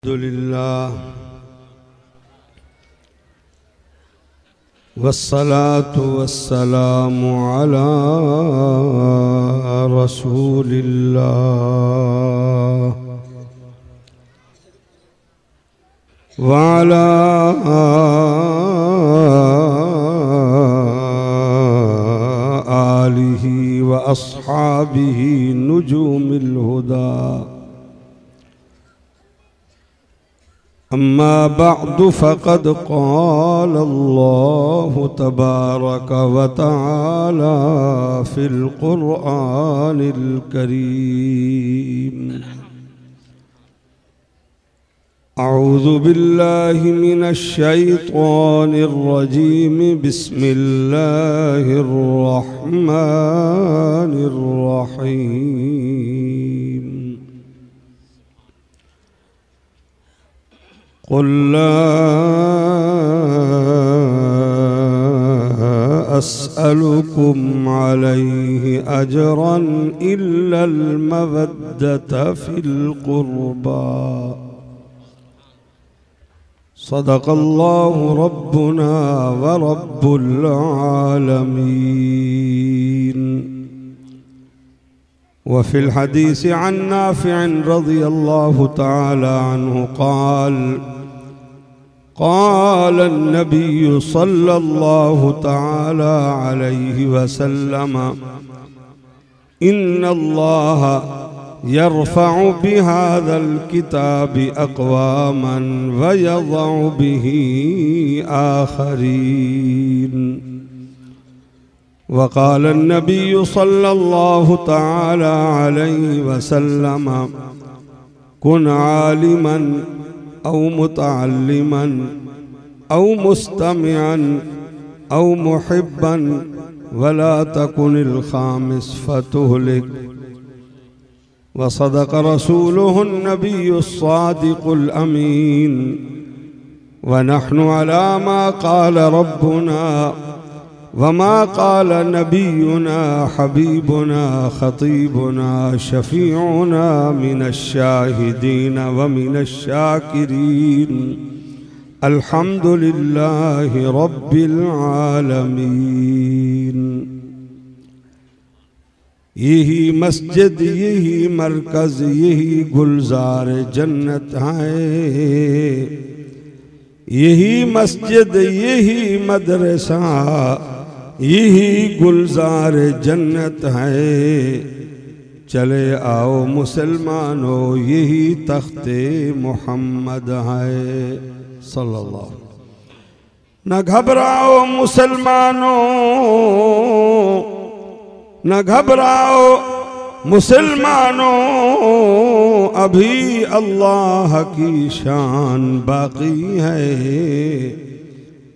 अल्हम्दुलिल्लाह वस्सलातु वस्सलामु अला रसूलिल्लाह व अला आलिहि व अस्हाबिहि नुजूमिल हुदा। अम्मा बअदु फ़क़द क़ाल अल्लाहु तबारक व तआला फ़िल क़ुरआनिल करीम। अऊज़ु बिल्लाहि मिनश शैतानिर रजीम। बिस्मिल्लाहिर रहमानिर रहीम। क़ुल ला अस्अलुकुम अलैहि अजरन इल्लल मवद्दत फ़िल क़ुर्बा। सदक़ल्लाहु रब्बुना व रब्बुल आलमीन। वफ़िल हदीस अन नाफ़िअ रज़ियल्लाहु तआला अन्हु क़ाल क़ाल अन्नबिय्यु सल्लल्लाहु तआला अलैहि वसल्लम इन्नल्लाह यरफ़अु बिहाज़ल किताबि अक़वामन व यज़अु बिही आख़रीन। वक़ाल अन्नबिय्यु सल्लल्लाहु तआला अलैहि वसल्लम कुन आलिमन औ मुतअल्लिमन औ मुस्तमिअन औ मुहिब्बन वला तकुनिल खामिस फतुहलिक। व सदक़ रसूलुहुन नबियुस सादिक़ुल अमीन। व नहनु अला मा क़ाल रब्बुना वमा क़ाल नबियुना हबीबुना ख़तीबुना शफ़ीउना मिनश्शाहिदीन व मिनश्शाकिरीन। अल्हम्दुलिल्लाहि रब्बिल आलमीन। यही मस्जिद, यही मरकज़, यही गुलजार जन्नत है। यही मस्जिद, यही मदरसा, यही गुलजार जन्नत है। चले आओ मुसलमानों, यही तख्ते मोहम्मद है सल्लल्लाहु। न घबराओ मुसलमानों, न घबराओ मुसलमानों, अभी अल्लाह की शान बाकी है।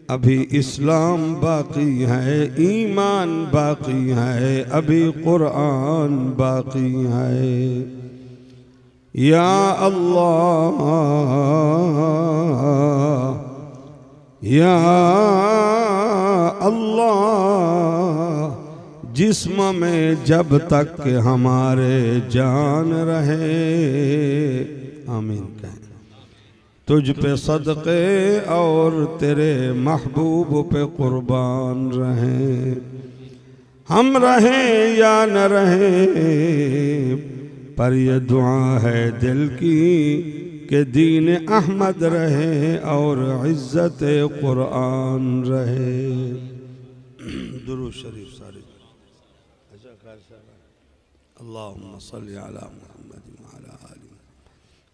अभी इस्लाम बाकी है, ईमान बाकी है, अभी कुरान बाकी है। या अल्लाह, या अल्लाह, जिस्म में जब तक के हमारे जान रहे, आमीन कहें। तुझ पे सदक़े और तेरे महबूब पे कुर्बान रहें। हम रहें या न रहें, पर ये दुआ है दिल की कि दीन अहमद रहे और इज़्ज़त कुरान रहे। दुरूद शरीफ सारे। अल्लाहुम्मा सल्लि अला मुहम्मद व अला आलि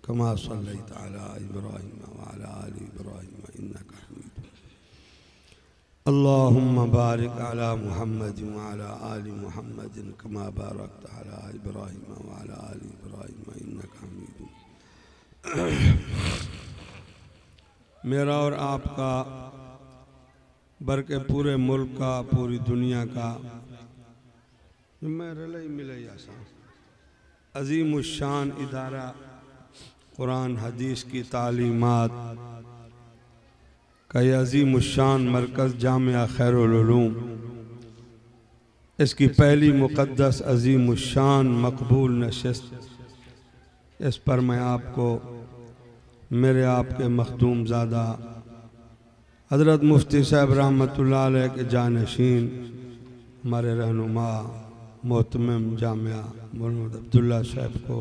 कमा सल्लैता अला इब्राहीम व अला आलि इब्राहीम इन्नका हमीदुम। अल्लाहुम्मा बारिक अला मुहम्मद व अला आलि मुहम्मद कमा बारकता अला इब्राहीम व अला आलि इब्राहीम इन्नका हमीदुम। मेरा और आपका बल्कि पूरे मुल्क का, पूरी दुनिया का अज़ीमुश्शान इदारा कुरान हदीस की तालीमात का अज़ीमुश्शान मरकज़ जामिया खैरुल उलूम इसकी पहली मुक़द्दस अज़ीमुश्शान मकबूल नशिस्त, इस पर मैं आपको मेरे आपके मखदूम ज़ादा हज़रत मुफ्ती साहब रहमतुल्लाह अलैह के जानशीन, हमारे रहनुमा मोहतमिम जामिया मोहम्मद अब्दुल्ला साहब को,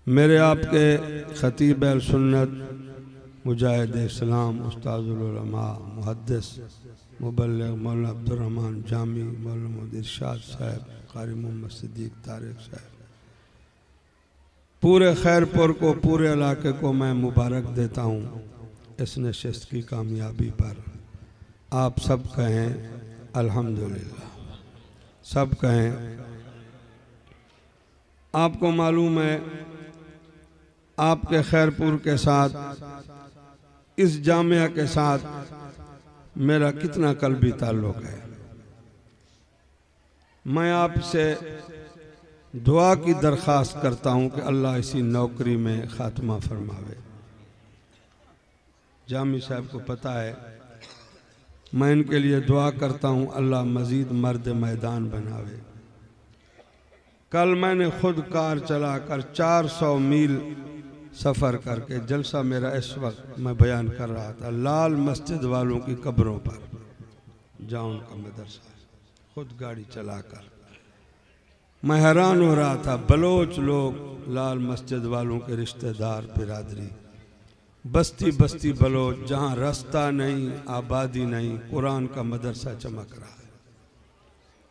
मेरे आपके ख़तीब अहल सुन्नत मुजाहिद इस्लाम उस्ताजुल उलमा मुहद्दिस मुबल्लिग मौलाना अब्दुर्रहमान जामी, मौलाना मोहम्मद इरशाद साहब, कारी मोहम्मद सिद्दीक तारिक साहब, पूरे खैरपुर को, पूरे इलाके को मैं मुबारक देता हूँ इस नशिस्त की कामयाबी पर। आप सब कहें अल्हम्दुलिल्लाह, सब कहें। आपको मालूम है आपके खैरपुर के साथ, इस जामिया के साथ मेरा कितना कल्बी ताल्लुक़ है। मैं आपसे दुआ की दरख्वास्त करता हूँ कि अल्लाह इसी नौकरी में ख़ात्मा फरमावे। जामी साहब को पता है मैं इनके लिए दुआ करता हूँ, अल्लाह मज़ीद मर्द मैदान बनावे। कल मैंने खुद कार चलाकर 400 मील सफ़र करके, जलसा मेरा इस वक्त मैं बयान कर रहा था लाल मस्जिद वालों की कब्रों पर, जहाँ उनका मदरसा है, खुद गाड़ी चलाकर मैं हैरान हो रहा था। बलोच लोग, लाल मस्जिद वालों के रिश्तेदार, बिरादरी, बस्ती बस्ती बलोच, जहाँ रास्ता नहीं, आबादी नहीं, कुरान का मदरसा चमक रहा है।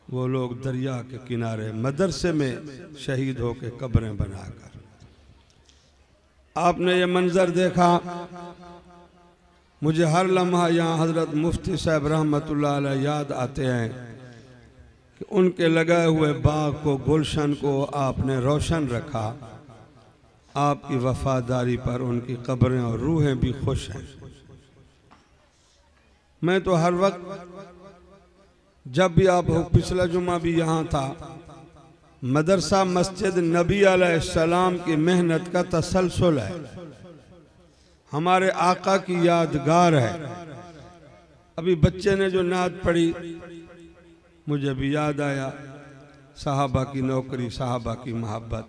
वो लोग दरिया के किनारे मदरसे में शहीद होके कब्रें बनाकर। आपने ये मंजर देखा, मुझे हर लम्हा यहाँ हज़रत मुफ्ती साहब रहमतुल्लाह अलैह याद आते हैं कि उनके लगाए हुए बाग को, गुलशन को आपने रोशन रखा। आपकी वफादारी पर उनकी कब्रें और रूहें भी खुश हैं। मैं तो हर वक्त जब भी आप हो, पिछला जुमा भी यहाँ था, मदरसा मस्जिद नबी अलैहिस्सलाम की मेहनत का तसलसल है, हमारे आका की यादगार है। अभी बच्चे ने जो नात पढ़ी मुझे भी याद आया, सहाबा की नौकरी, सहाबा की मोहब्बत,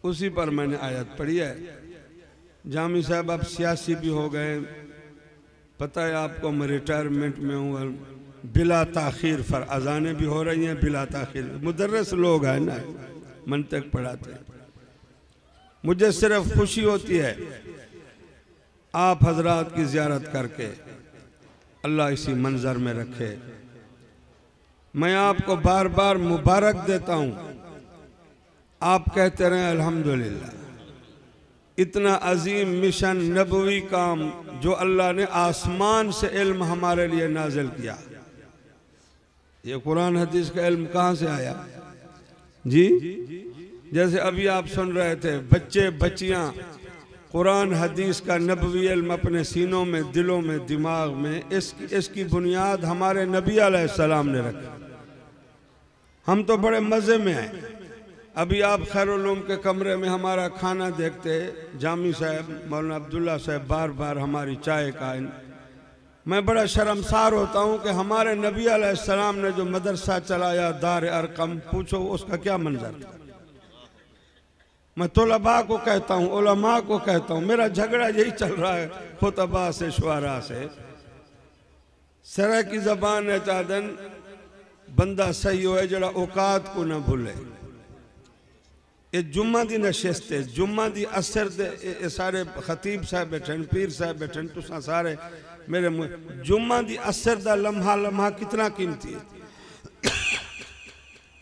उसी पर मैंने आयत पढ़ी है। जामी साहब अब सियासी भी हो गए, पता है आपको, मैं रिटायरमेंट में हूँ। बिला ताखीर फर अजाने भी हो रही हैं, बिला ताखीर। मुदर्रिस लोग हैं ना, मंतक पढ़ाते हैं। मुझे सिर्फ खुशी होती है आप हजरात की ज़ियारत करके, अल्लाह इसी मंजर में रखे। मैं आपको बार बार मुबारक देता हूँ, आप कहते रहें अल्हम्दुलिल्लाह। इतना अजीम मिशन, नबवी काम जो अल्लाह ने आसमान से इल्म हमारे लिए नाजिल किया। ये कुरान हदीस का इल्म कहाँ से आया जी? जैसे अभी आप सुन रहे थे, बच्चे बच्चियाँ कुरान हदीस का नबवी इल्म अपने सीनों में, दिलों में, दिमाग में, इसकी बुनियाद हमारे नबी अलैहिस्सलाम ने रखी। हम तो बड़े मज़े में हैं। अभी आप खैरुल के कमरे में हमारा खाना देखते, जामी साहब, मौलाना अब्दुल्ला साहब बार बार हमारी चाय का, मैं बड़ा शर्मसार होता हूँ कि हमारे नबी अलैहिस्सलाम ने जो मदरसा चलाया, दार अरकम, पूछो उसका क्या मंजर था। मैं तुलबा को कहता हूँ, उलमा को कहता हूँ, मेरा झगड़ा यही चल रहा है खुतबा से, शुआरा से। सरा की जबान है चादन, बंदा सही होए जड़ा औकात को न भूले। ये जुम्मा दी नशिस्त है, जुम्मा दी असर दे, सारे खतीब साहब बैठे, पीर साहब बैठे, तुसा सारे मेरे जुम्मा दी असर दा लम्हा लम्हा कितना कीमती है।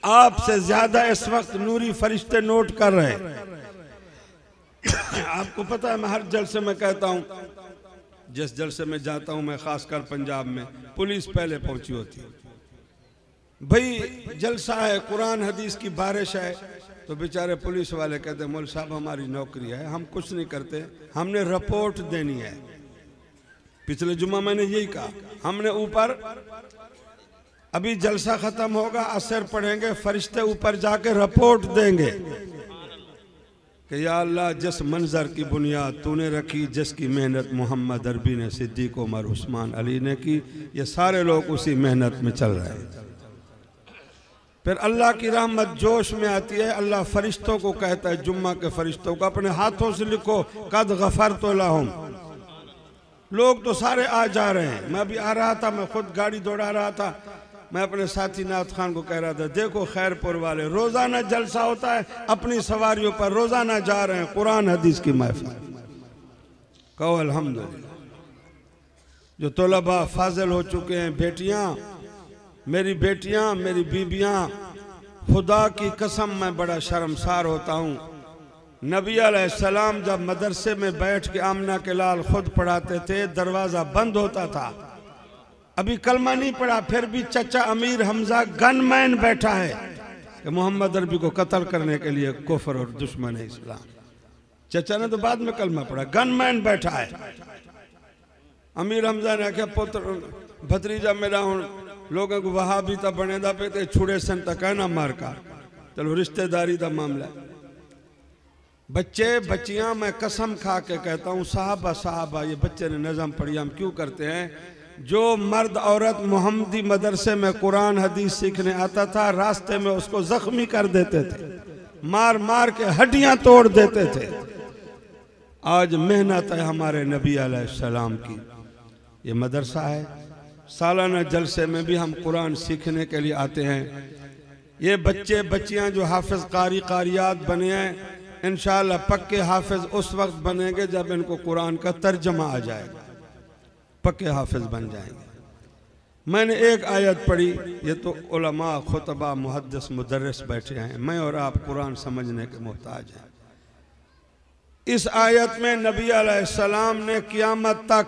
आपसे ज्यादा इस वक्त नूरी फरिश्ते नोट कर रहे हैं। आपको पता है, मैं हर जलसे में कहता हूँ, जिस जलसे में जाता हूँ मैं, खासकर पंजाब में, पुलिस पहले पहुंची होती है। भाई जलसा है, कुरान हदीस की बारिश है, तो बेचारे पुलिस वाले कहते हैं मौलवी साहब हमारी नौकरी है, हम कुछ नहीं करते, हमने रिपोर्ट देनी है। पिछले जुम्मा मैंने यही कहा, हमने ऊपर, अभी जलसा खत्म होगा, असर पढ़ेंगे, फरिश्ते ऊपर जाके रिपोर्ट देंगे कि या अल्लाह जिस मंजर की बुनियाद तूने रखी, जिसकी मेहनत मोहम्मद अरबी ने, सिद्दीक उमर, उस्मान अली ने की, ये सारे लोग उसी मेहनत में चल रहे हैं। फिर अल्लाह की रहमत जोश में आती है, अल्लाह फरिश्तों को कहता है, जुम्मा के फरिश्तों को, अपने हाथों से लिखो कद गफरतु लहुम। लोग तो सारे आ जा रहे हैं। मैं भी आ रहा था, मैं खुद गाड़ी दौड़ा रहा था, मैं अपने साथी नाथ खान को कह रहा था, देखो खैरपुर वाले रोजाना जलसा होता है, अपनी सवारियों पर रोजाना जा रहे हैं कुरान हदीस की महफिल। कहो अल्हम्दुलिल्लाह। जो तलबा फाजिल हो चुके हैं, बेटियां, मेरी बेटियां, मेरी बीबियां, खुदा की कसम मैं बड़ा शर्मसार होता हूँ। नबी अलैहिस्सलाम जब मदरसे में बैठ के आमना के लाल खुद पढ़ाते थे, दरवाजा बंद होता था, अभी कलमा नहीं पढ़ा, फिर भी चचा अमीर हमजा गनमैन बैठा है कि मोहम्मद अरबी को कत्ल करने के लिए कुफर और दुश्मन है इस्लाम। चचा ने तो बाद में कलमा पढ़ा, गनमैन बैठा है। अमीर हमजा ने आख्या पुत्र भतीजा मेरा हूं लोगों को वहाबी ता बनेदा पे ते छुड़े सन ता कहना मार का, चलो रिश्तेदारी का मामला है। बच्चे बच्चियां, मैं कसम खा के कहता हूँ, साहबा साहबा ये बच्चे ने नज़म पढ़ी, हम क्यों करते हैं? जो मर्द औरत मोहम्मदी मदरसे में कुरान हदीस सीखने आता था, रास्ते में उसको जख्मी कर देते थे, मार मार के हड्डियां तोड़ देते थे। आज मेहनत है हमारे नबी अलैहिस्सलाम की, ये मदरसा है, सालाना जलसे में भी हम कुरान सीखने के लिए आते हैं। ये बच्चे बच्चियां जो हाफिज कारी कारियात बने हैं, इंशाअल्लाह पक्के हाफिज उस वक्त बनेंगे जब इनको कुरान का तर्जमा आ जाएगा, पक्के हाफिज बन जाएंगे। मैंने एक आयत पढ़ी, ये तो उलमा खुतबा मुहद्दिस मुदर्रिस बैठे हैं, मैं और आप कुरान समझने के मोहताज हैं। इस आयत में नबी अलैहिस्सलाम ने क़यामत तक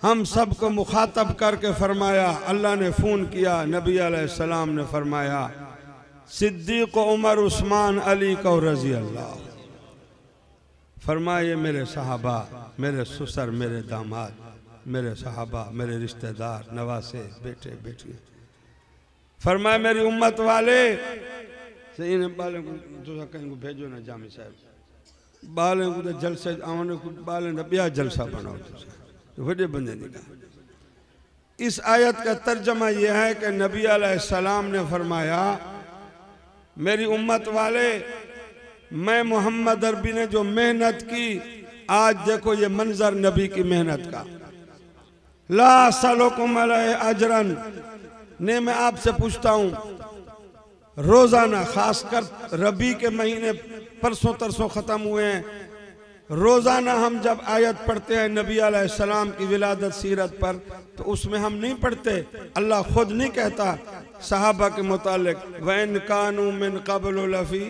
हम सबको मुखातब करके फरमाया, अल्लाह ने फ़ोन किया, नबी अलैहिस्सलाम ने फरमाया सिद्दीक़ उमर उस्मान अली को रज़ी अल्लाह, फरमाए मेरे सहाबा, मेरे ससुर, मेरे दामाद, मेरे सहाबा, मेरे रिश्तेदार, नवासे, बेटे बेटियाँ, फरमाए मेरी उम्मत वाले से इन बाले को दूसरा कहीं को भेजो ना जामी साहब, बाले को तो जलसे आने को बाले ना बिया जलसा बनाओ, बड़े बंदे ने कहा। इस आयत का तर्जमा यह है कि नबी अलैहिस्सलाम ने फरमाया मेरी उम्मत वाले, मैं मोहम्मद अरबी ने जो मेहनत की, आज देखो ये मंजर नबी की मेहनत का। ला सलुकुम अलैहि अजरन ने, मैं आपसे पूछता हूँ, रोजाना, खासकर रबी के महीने परसों तरसों खत्म हुए हैं, रोजाना हम जब आयत पढ़ते हैं नबी अलैहिस्सलाम की विलादत सीरत पर, तो उसमें हम नहीं पढ़ते, अल्लाह खुद नहीं कहता सहाबा के मुतालिक वैन कानू मिन क़ब्ल लफ़ी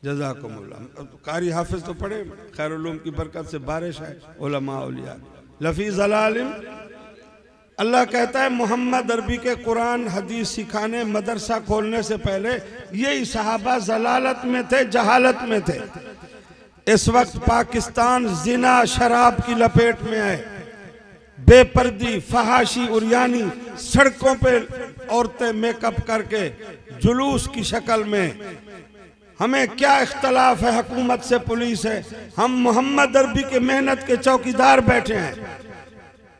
जज़ाकुमुल्लाह। कारी हाफिज तो पढ़े, खैरुल उलूम की बरकत से बारिश है, उलमा औलिया लफ़ी ज़लालिम। अल्लाह कहता है मोहम्मद अरबी के कुरान हदीस सिखाने, मदरसा खोलने से पहले यही सहाबा जलालत में थे, जहालत में थे। इस वक्त पाकिस्तान जिना शराब की लपेट में है, बेपर्दी फहाशी उरियानी, सड़कों पे औरतें मेकअप करके जुलूस की शक्ल में। हमें क्या इख्तलाफ है हुकूमत से, पुलिस है, हम मोहम्मद अरबी के मेहनत के चौकीदार बैठे हैं।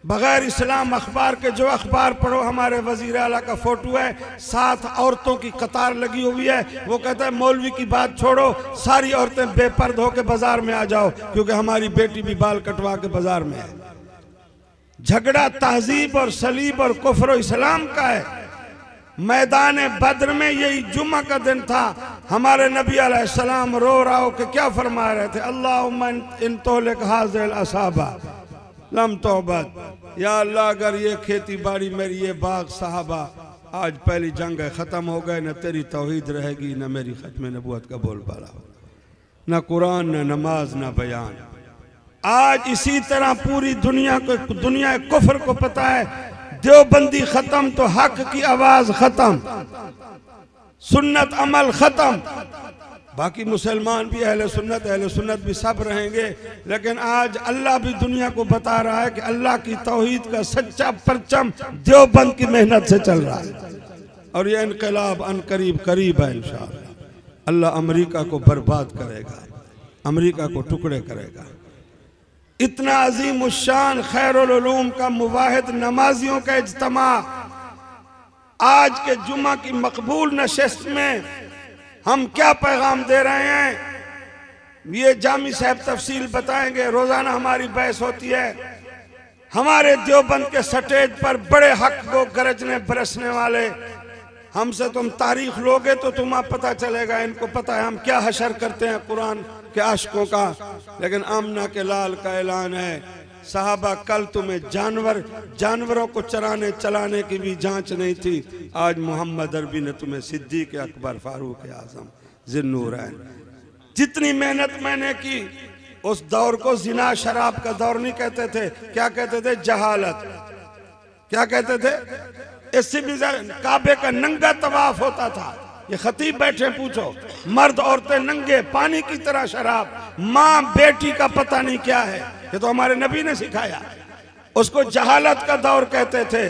बगैर इस्लाम अखबार के जो अखबार पढ़ो, हमारे वजीर आला का फोटो है, 7 औरतों की कतार लगी हुई है, वो कहता है मौलवी की बात छोड़ो, सारी औरतें बेपर्द होकर बाजार में आ जाओ, क्योंकि हमारी बेटी भी बाल कटवा के बाजार में है। झगड़ा तहजीब और सलीब और कुफ्र और इस्लाम का है। मैदान बद्र में यही जुम्मा का दिन था, हमारे नबी अलैहिस्सलाम रो रहा हो के क्या फरमा रहे थे, अल्लाहुम्मा इन तोलिक हाज़िल असाबा लम तौबत, या अल्लाह अगर ये खेती बाड़ी मेरी, ये बाग साहबा आज पहली जंग है, ख़त्म हो गए, न तेरी तौहीद रहेगी, न मेरी खत्म नबूवत का बोलबाला हो, न कुरान, न नमाज, न बयान। आज इसी तरह पूरी दुनिया को, दुनिया कुफ्र को पता है, देवबंदी खत्म तो हक की आवाज खत्म, सुन्नत अमल खत्म। बाकी मुसलमान भी अहले सुन्नत भी सब रहेंगे, लेकिन आज अल्लाह भी दुनिया को बता रहा है कि अल्लाह की तौहीद का सच्चा परचम देवबंद की मेहनत से चल रहा है, और ये इनकलाब अनकरीब करीब है इंशाअल्लाह। अल्लाह अमेरिका को बर्बाद करेगा, अमेरिका को टुकड़े करेगा। इतना अजीम उश्शान खैरुल उलूम का मुवाहिद नमाजियों का इज्तिमा, आज के जुमा की मकबूल नशिस्त में हम क्या पैगाम दे रहे हैं, ये जामी साहब तफसील बताएंगे। रोजाना हमारी बहस होती है। हमारे देवबंद के स्टेज पर बड़े हक को गरजने बरसने वाले, हमसे तुम तारीख लोगे तो तुम्हें पता चलेगा, इनको पता है हम क्या हशर करते हैं कुरान के आशिकों का। लेकिन आमना के लाल का ऐलान है, साहबा कल तुम्हें जानवरों को चराने चलाने की भी जांच नहीं थी, आज मोहम्मद अरबी ने तुम्हें सिद्दीक अकबर फारूक आजम ज़िन्नूरैन। जितनी मेहनत मैंने की, उस दौर को जिना शराब का दौर नहीं कहते थे, क्या कहते थे? जहालत। क्या कहते थे? इससे भी काबे का नंगा तवाफ होता था। ये खतीब बैठे, पूछो, मर्द औरतें नंगे, पानी की तरह शराब, माँ बेटी का पता नहीं क्या है। ये तो हमारे नबी ने सिखाया, उसको जहालत का दौर कहते थे।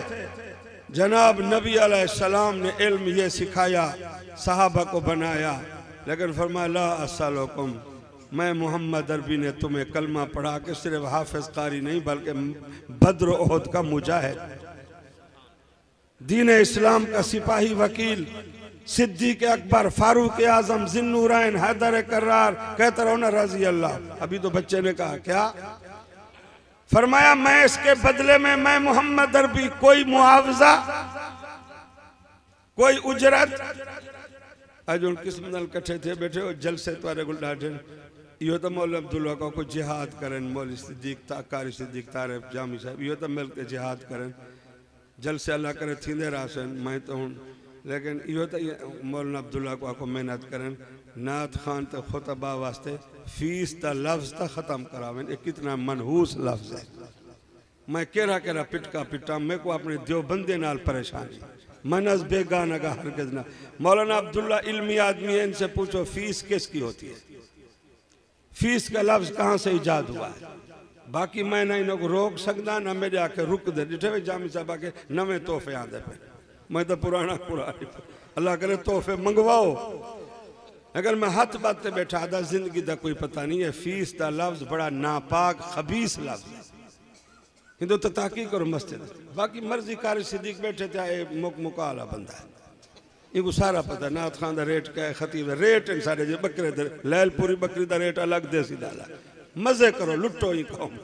जनाब नबी अलैहिस्सलाम ने इल्म ये सिखाया, सहाबा को बनाया, लेकिन फरमाया ला अस्सलुकुम, मैं मोहम्मद अरबी ने तुम्हें कलमा पढ़ा के सिर्फ हाफिज कारी नहीं बल्कि बद्र ओहद का मुजाहिद, दीन इस्लाम का सिपाही वकील, सिद्दीक अकबर फारूक आजम ज़िन्नूरैन हैदर कर्रार, कहते रहो ना रजी अल्लाह। अभी तो बच्चे ने कहा क्या? फरमाया मैं इसके बदले में, मैं मोहम्मद अरबी, कोई मुआवजा, कोई उजरत। आज उन किस्म नाल कट्ठे थे बैठे हो जलसे तुम्हारे गुल डाटे, यो तो मौला अब्दुल्ला को कोई जिहाद करें, मौली सिद्दीक कारी सिद्दीक तारे जामी साहब, यो तो मिल के जिहाद करें, जलसे अल्लाह करे थींदे रासन, मैं तो हूँ। लेकिन यो तो मौलाना अब्दुल्ला को आको मेहनत करें, नात खान तो खुतबा वास्ते फीस दा लफ्ज तो ख़त्म करावें। ये कितना मनहूस लफ्ज है। मैं केरा केरा पिटका पिटा, मैं को अपने देवबंदे नाल परेशानी, मनस बेगाना का हरगिज़ ना। मौलाना अब्दुल्ला इल्मी आदमी है, इनसे पूछो फीस किसकी होती है, फीस का लफ्ज कहाँ से इजाद हुआ है। बाकी मैं ना इन्हों को रोक सकता, ना मेरे आके रुक दे डिठे जामी साहब आके नवे तोहफे आते पे, मैं तो पुराना अल्लाह करे तोहफे मंगवाओ। अगर मैं हाथ बात बैठा आधा जिंदगी का कोई पता नहीं है। फीस का लफ्ज बड़ा नापाक खबीस लफ्ज है, हिंदू तो ताकी करो मस्जिद। बाकी मर्जी कारी सिद्दीक बैठे थे, मुकाला बंदा है, इनको सारा पता। नाथ खान का रेट क्या है, खतीब रेट इन सारे जो बकरे लैलपुरी बकरी का रेट अलग देसी डाला। मजे करो, लुटो ही कौम।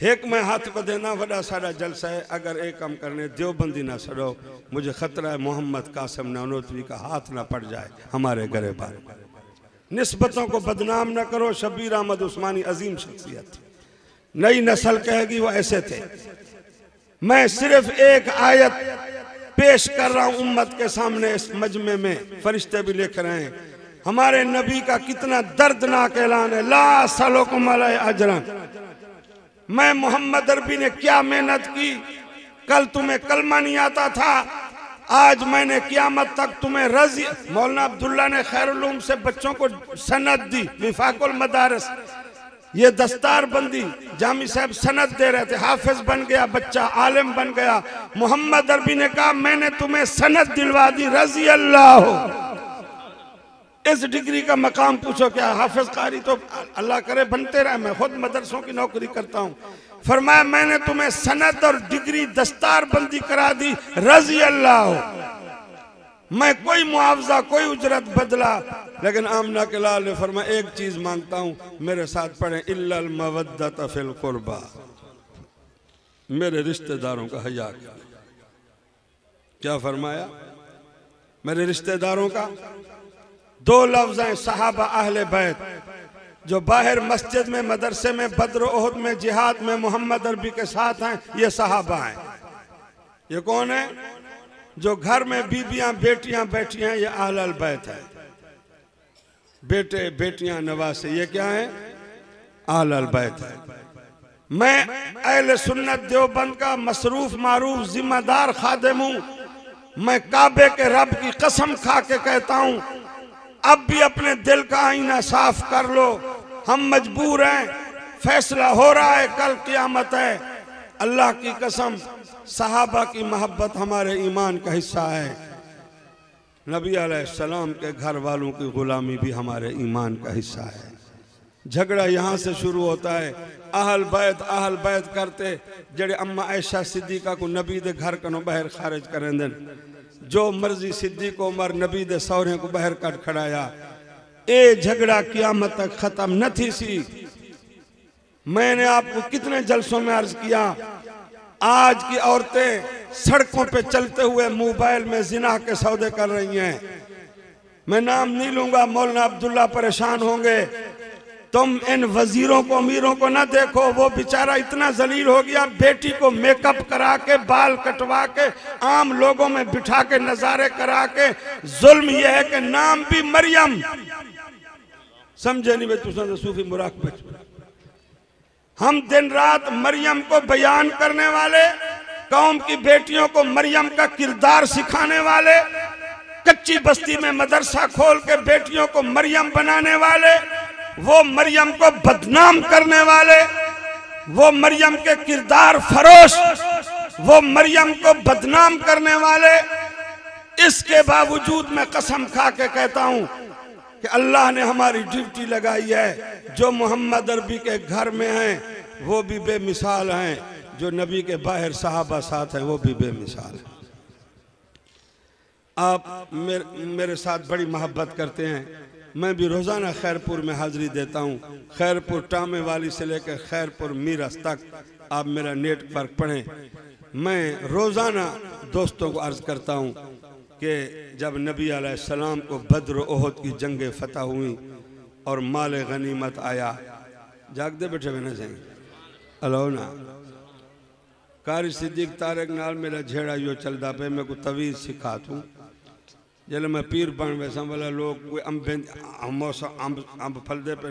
एक मैं हाथ पर देना बड़ा सारा जलसा है, अगर एक काम करने देवबंदी ना सड़ो, मुझे खतरा है मोहम्मद कासिम नानोतवी का हाथ ना पड़ जाए हमारे घरे बार। निस्बतों को बदनाम ना करो। शबीर अहमद उस्मानी अजीम शख्सियत, नई नस्ल कहेगी वो ऐसे थे। मैं सिर्फ एक आयत पेश कर रहा हूं उम्मत के सामने, इस मजमे में फरिश्ते भी लिख रहे हैं। हमारे नबी का कितना दर्दनाक ऐलान है, ला असलुकुम अलैहि अजरन। मैं मोहम्मद अरबी ने क्या मेहनत की, कल तुम्हें कलमा नहीं आता था, आज मैंने क़यामत तक तुम्हें रज़ी। मौलाना अब्दुल्ला ने खैरुल उलूम से बच्चों को सनद दी, विफाकुल मदारिस, ये दस्तार बंदी, जामी साहब सनद दे रहे थे, हाफिज बन गया बच्चा, आलिम बन गया। मोहम्मद अरबी ने कहा मैंने तुम्हें सनद दिलवा दी, रज़ी अल्लाह हो। इस डिग्री का मकाम पूछो क्या? हाफिज कारी तो अल्लाह करे बनते रहे, मैं खुद मदरसों की नौकरी करता हूँ। फरमाया मैंने तुम्हें सनद और डिग्री दस्तार बंदी करा दी, रज़ी अल्लाह हो। मैं कोई मुआवजा कोई उजरत बदला। लेकिन आमना के लाल ने फरमाया एक चीज मांगता हूं, मेरे साथ पढ़े, इल्लल मवद्दत फिल कुर्बा, मेरे रिश्तेदारों का हया किया। क्या फरमाया? मेरे रिश्तेदारों का। दो लफ्ज हैं, सहाबा अहले बैत, जो बाहर मस्जिद में, मदरसे में, बद्र ओहद में, जिहाद में मोहम्मद अरबी के साथ हैं, ये सहाबा हैं। ये कौन है? जो घर में बीबियां बेटियां बैठी हैं, ये अहल बैत है। बेटे बेटियां नवासे, ये क्या है? अहल बैत है। मैं अहले सुन्नत देवबंद का मसरूफ मारूफ जिम्मेदार खादिम हूं। मैं काबे के रब की कसम खा के कहता हूं, अब भी अपने दिल का आईना साफ कर लो। हम मजबूर हैं, फैसला हो रहा है, कल क़यामत है। अल्लाह की कसम, सहाबा की मोहब्बत हमारे ईमान का हिस्सा है। नबी अलैहिस्सलाम के घर वालों की गुलामी भी हमारे ईमान का हिस्सा है। झगड़ा यहाँ से शुरू होता है। अहल बैत करते जड़े अम्मा आयशा सिद्दीका को नबी दे घर कनो बाहर खारिज करें देन। जो मर्जी सिद्दीक उमर नबी दे सौरे को बाहर कट खड़ाया। ए झगड़ा कियामत तक खत्म न थी सी। मैंने आपको कितने जलसों में अर्ज किया, आज की औरतें सड़कों पे चलते हुए मोबाइल में जिना के सौदे कर रही हैं। मैं नाम नहीं लूंगा, मौलाना अब्दुल्ला परेशान होंगे। तुम इन वजीरों को अमीरों को ना देखो, वो बेचारा इतना जलील हो गया, बेटी को मेकअप करा के बाल कटवा के आम लोगों में बिठा के नजारे करा के, जुल्म यह है कि नाम भी मरियम। समझे नहीं भाई, सूफी मुराकबा। हम दिन रात मरियम को बयान करने वाले, कौम की बेटियों को मरियम का किरदार सिखाने वाले, कच्ची बस्ती में मदरसा खोल के बेटियों को मरियम बनाने वाले, वो मरियम को बदनाम करने वाले, वो मरियम के किरदार फरोश, वो मरियम को बदनाम करने वाले। इसके बावजूद मैं कसम खा के कहता हूं कि अल्लाह ने हमारी ड्यूटी लगाई है। जो मोहम्मद अरबी के घर में हैं वो भी बेमिसाल हैं, जो नबी के बाहर सहाबा साथ हैं वो भी बेमिसाल हैं। आप मेरे साथ बड़ी मोहब्बत करते हैं। मैं भी रोज़ाना खैरपुर में हाज़िरी देता हूँ। खैरपुर टामे वाली से लेकर खैरपुर मीरस तक आप मेरा नेट पर पढ़ें। मैं रोज़ाना दोस्तों को अर्ज़ करता हूँ कि जब नबी अलैहिस्सलाम को बद्र ओहद की जंगें फतह हुई और माल गनीमत आया, जागते बैठे हुए ना सही अलो ना, कारी सिद्दीक तारक नाल मेरा झेड़ा यो चलता पे, मैं को तवीज़ सिखा तूँ। जल मैं पीर बन वैसा वाला लोग कोई अंब फलदे पे,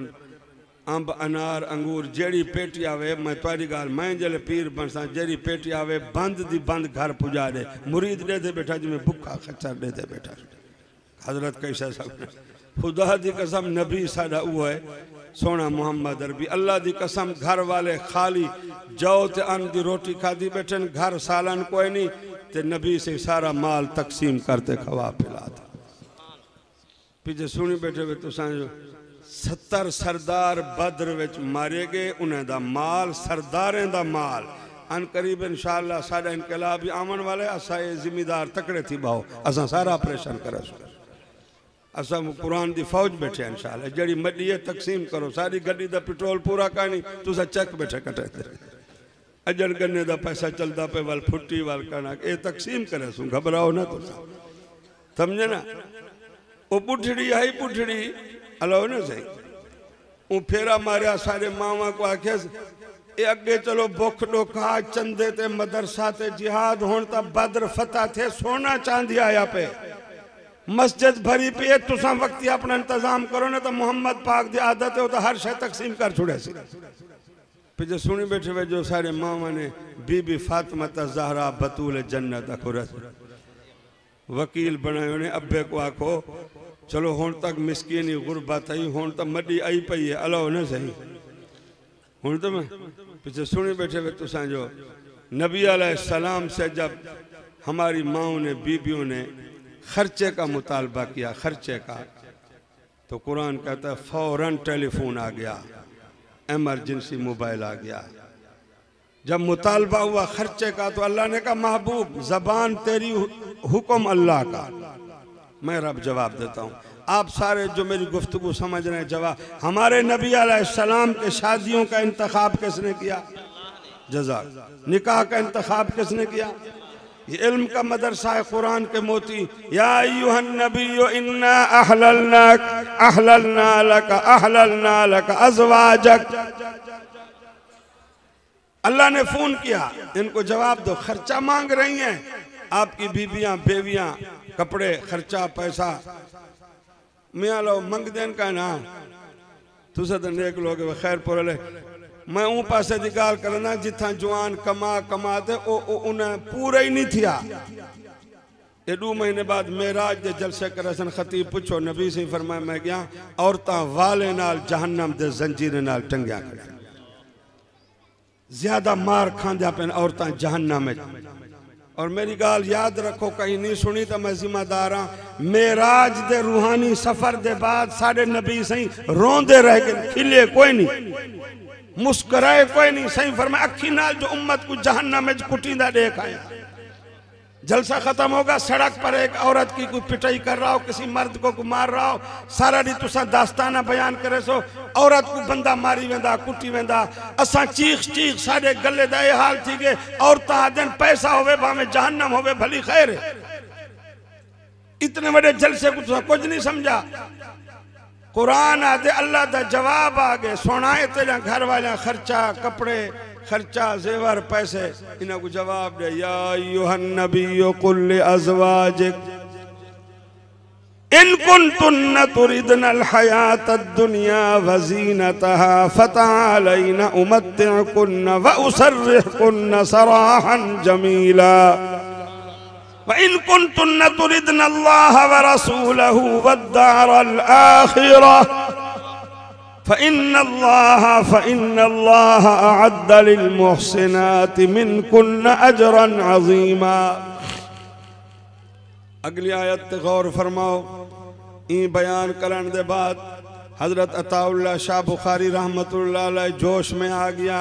अंब अनार अंगूर जेड़ी पेटी आवे, मैं तारी गाल मैं जल पीर बनसा जेड़ी पेटी आवे बंद दी बंद घर पुजा दे, मुरीद दे दे बैठा जिमें भुखा खच्चर दे दे बैठा। हजरत कैसा सब खुदा दी कसम नबी साडा वो है सोना मोहम्मद अरबी। अल्लाह दी कसम घर वाले खाली जाओ ते अन्न दी रोटी खादी बैठन, घर सालन कोई नहीं, ते नबी से सारा माल तकसीम करते खवा पिलाते। पीछे सुनी बैठे हुए तो 70 सरदार बद्र विच मारे गए, उन्हें दा माल सरदारें दा माल अन करीब इंशाअल्लाह साडा इनकलाब भी आवन वाले। असा ये जिम्मेदार तकड़े थी भाओ, असा सारा ऑपरेशन करे, असा कुरान दी फौज बैठे इंशाअल्लाह। जड़ी मडी है तकसीम करो, सारी गड्डी दा पेट्रोल पूरा करनी, तुसा चेक बैठे कटे अजन गन्ने दा पैसा चलता पे वाल फुट्टी वाल कणक ए तकसीम करे सू, घबराओ ना तुसा, समझे ना। वो पुठड़ी आई पुठड़ी अलो ना सही, वो फेरा मारिया सारे मावा को आखे ए अगे चलो भुख डोखा चंदे ते मदरसा ते जिहाद होन ता बद्र फतह थे, सोना चांदी आया पे, मस्जिद भरी पे, तुसा वक्ती अपना इंतजाम करो ना तो मोहम्मद पाक दी आदत है तो हर शय तकसीम कर छुड़े सी। पिछे सुनी बैठे हुए जो सारे मामा ने बीबी फातिमा ज़हरा बतूल जन्नत खुरस वकील बनाए उन्हें अब्बे को आखो चलो हुण तक मिसकीनी गुरबत आई, हुण तो मडी आई पई है अलो न सही। हुण तो मैं पीछे सुनी बैठे हुए तुसा जो नबी अलैहिस्सलाम से जब हमारी माओ ने बीबियों ने खर्चे का मुतालबा किया, खर्चे का, तो कुरान कहता है फौरन टेलीफोन आ गया, एमरजेंसी मोबाइल आ गया। जब मुतालबा हुआ खर्चे का तो अल्लाह ने कहा महबूब जबान तेरी हुक्म अल्लाह का, मैं रब जवाब देता हूँ। आप सारे जो मेरी गुफ्तगू समझ रहे हैं जवाब, हमारे नबी अलैहिस्सलाम के शादियों का इंतखाब किसने किया? जज़ाक। निकाह का इंतखाब किसने किया? ये इल्म का मदरसा है, कुरान के मोती। या अय्युहन नबिय्यु इन्ना अहललना लक अज़वाजक। अल्लाह ने फोन किया, इनको जवाब दो, खर्चा मांग रही हैं आपकी बीबियां बेवियां, कपड़े खर्चा पैसा मियाँ लो मंग देन का ना तुसे तो नेक लोग खैर पुरले। मैं ऊँ पासे की गाल करना जिथा जवान कमा दे उन्हें पूरा ही नहीं थिया। ये 2 महीने बाद मेराज दे जलसे करे सन, खतीब पूछो नबी से फरमाया मैं गया औरतां वाले नाल जहन्नम दे जंजीर नाल टंगिया खड़े, ज्यादा मार खांदा पे औरतां जहन्नम में। और मेरी गाल याद रखो, कहीं नहीं सुनी तो मैं जिम्मेदार हाँ। मेराज दे रूहानी सफर दे बाद साढ़े नबी सही रोंदे रह गए, खिले कोई नहीं, मुस्कुराए कोई नहीं। सही फरमाया अखी नाल जो उम्मत को जहन्नम में कुटींदा देख आया। जलसा खत्म होगा, सड़क पर एक औरत की कोई पिटाई कर रहा हो, किसी मर्द को मार रहा हो, सारा डी तुसा दास्ताना बयान करे सो, औरत को बंदा मारी वेंदा, कुटी वेंदा, असा चीख चीख साडे गले दा ये हाल थी गए। औरतां आदन पैसा होवे भावे जहन्नम होवे भली खैर है। इतने बड़े जलसे को तुसा कुछ नहीं समझा। कुरान आदे अल्लाह दा जवाब आ गए, सोनाए तेरा घर वाले खर्चा, कपड़े खर्चा, जेवर, पैसे, इन्हें को जवाब दे, या अय्युहन नबिय्यु कुल लि अज़वाजिक इन कुंतुन्न तुरिदनल हयातद दुनिया व ज़ीनतहा फतअलैना उमत्तिअकुन्न व उसर्रिहुकुन्न सराहन जमीला व इन कुंतुन्न तुरिदनल्लाह व रसूलहु वद्दारल आखिरह फ़इन्नल्लाह अअद्द लिलमुहसिनाति मिनकुन्न अजरन अज़ीमा। अगली आयत ते गौर फरमाओ। ई बयान करने के बाद हजरत अताउल्लाह शाह बुखारी रहमतुल्लाह अलैह जोश में आ गया।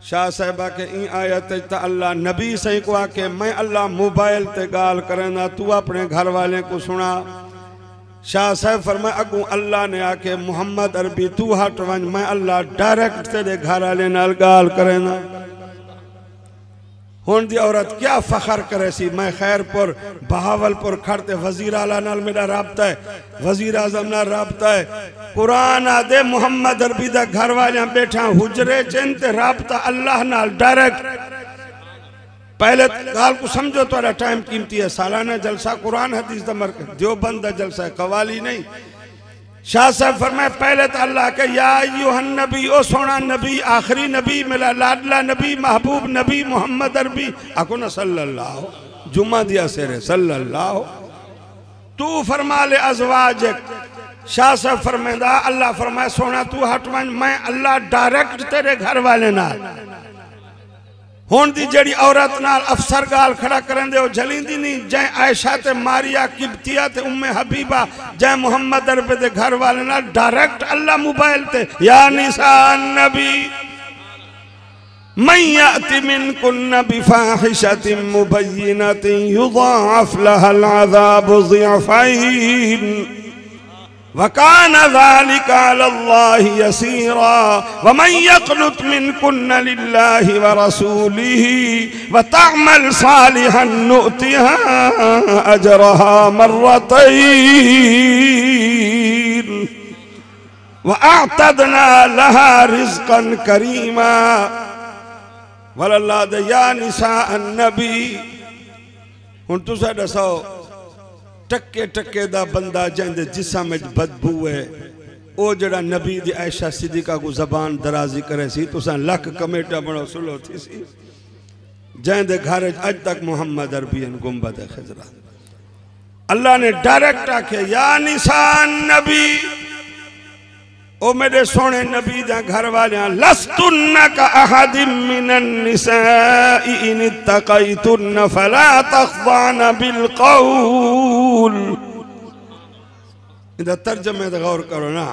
शाह साहिबा के ई आयत अल्लाह नबी सही को आके मैं अल्लाह मोबाइल ते गाल करना, तू अपने घर वाले को सुना। शाह साहब फरमाए अगू अल्लाह ने आके मोहम्मद अरबी तू हट वंज, मैं अल्लाह डायरेक्ट तेरे घर वाले नाल गाल करेना। हुण दी औरत क्या फखर करे सी, मैं खैरपुर बहावलपुर खड़ते वजीर आला नाल मेरा राबता है, वजीर आजम नाल राबता है। कुरान आदे मोहम्मद अरबी दा घर वाले बैठा हुजरे चन ते राबता अल्लाह नाल डायरेक्ट। पहले गाल को समझो, तो टाइम कीमती है। सालाना जलसा कुरान हदीस दा मरकज, देवबंद दा जलसा है, कवाली नहीं। शाह साहब फरमाए पहले तो अल्लाह के या अय्युहन नबी, ओ सोना नबी, आखिरी नबी, मेरा लाडला नबी, महबूब नबी मोहम्मद अरबी आको न सल्लल्लाहु, जुम्मा दिया सेरे सल्लल्लाहु, तू फरमा ले अज़वाजिक। शाह साहब फरमांदा अल्लाह फरमाए सोना तू हट वन, मैं अल्लाह डायरेक्ट तेरे घर वाले नाल। हुण दी जड़ी औरत नाल अफसर गाल खड़ा करन दे, जलींदी नहीं। जै आयशा ते मारिया किब्तिया ते उम्मे हबीबा, जै मोहम्मद अरबी दे घर वाले नाल डायरेक्ट अल्लाह मोबाइल ते, या निसा नबी मन याति मिनकुन्न बिफाहिशतिन मुबय्यिनतिन युदाअफ लहल अज़ाबु ज़िअफ़ैन वकान ज़ालिका अलल्लाहि यसीरा वमन यक़नुत मिनकुन्न लिल्लाहि व रसूलिहि व तअमल सालिहन नुअतिहा अजरहा मर्रतैन व अअतदना लहा रिज़्क़न करीमा। वल्लाह दे या निसा अन्नबी। हुण तुसां दसो टक्के टक्के दा बंदा जैंदे जिस्म में बदबू है, ओ जड़ा नबी दी आयशा सिद्दीका को जबान दराजी करे सी, तुसा लख कमेटा बनो सुलो थी सी। जैंदे घर अज तक मोहम्मद अरबी गुंबद खजरा। अल्लाह ने डायरेक्ट आखे या निसान नबी, ओ मेरे सोने नबी दा घर वाले, लस्तुन्ना का अहदिम मिनन निसाई इन इत्तक़ैतुन्ना फला तख़ज़अन बिल क़ौल। इधर तर्जमे ते गौर करो ना,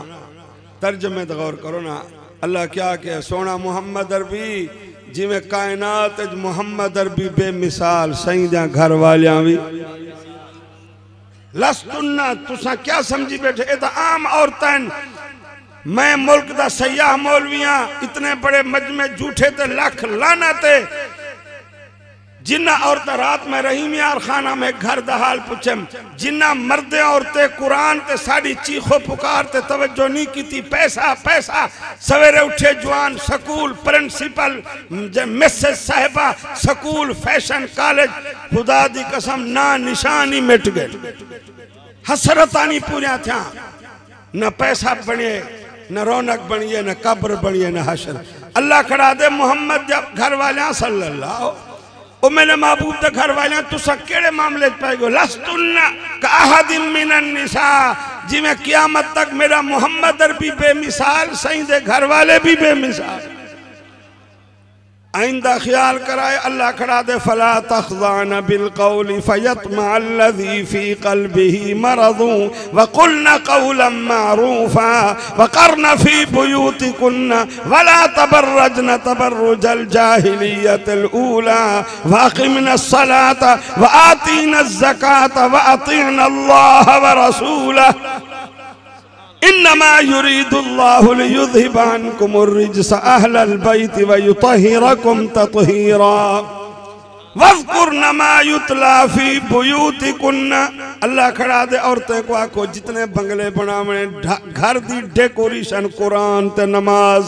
तर्जमे ते गौर करो ना। अल्लाह क्या कहे, सोना मोहम्मद अरबी जिमें कायनात मोहम्मद अरबी बेमिसाल, सही दा घर वालियां भी लस्तुन्ना। तुसा क्या समझी बैठे, ये तो आम औरतां। मैं मुल्क दा सयाह मौलवियां इतने बड़े मजमे झूठे ते लख लानते, जिन्ना औरतें रात में रहीम यार खाना में घर दा हाल पूछम, जिन्ना मर्दे औरतें कुरान ते साड़ी चीखो पुकार ते तवज्जो नहीं की। पैसा पैसा सवेरे उठे जवान, स्कूल प्रिंसिपल, मिसेस साहिबा, स्कूल फैशन कॉलेज, खुदा दी कसम ना निशानी मिट गए, हसरतानी पूरिया थिया। न पैसा बने, न रौनक बनिए, न कब्र बनिए, न हशर। अल्लाह खड़ा दे मोहम्मद जब घर वाले सल्लल्लाहु, ओ मेरे महबूब दे घर वाले तुसा केड़े मामले पाए गो। लस्तुन्ना का अहदिम मिनन निसा, जिमें कियामत तक मेरा मोहम्मद अरबी बेमिसाल, सही दे घर वाले भी बेमिसाल। आइंदा ख्याल कराए अल्लाह खड़ा दे फला तख्ज़ान बिल कौली फयत्मा अल्लज़ी फी क़ल्बिही मरदु व क़ुलना क़ौलन मारूफ़ा व क़रना फी बुयूतिकुन्ना वला तबर्रजना तबर्रुजल जाहिलियतिल ऊला व अक़िमनस सलाता व आतीनज़ ज़काता व अतीअना अल्लाह व रसूलहु इन्नमा युरीदुल्लाहु लियुज़हिबा अन्कुमुर रिज्सा अहलल बैति व युतहिरकुम तत्हीरा वज़कुरना मा युतला फी बुयूतिकुन्ना। अल्लाह खड़ा दे औरतें को आखो जितने बंगले बनावने घर दी डेकोरेशन कुरान ते नमाज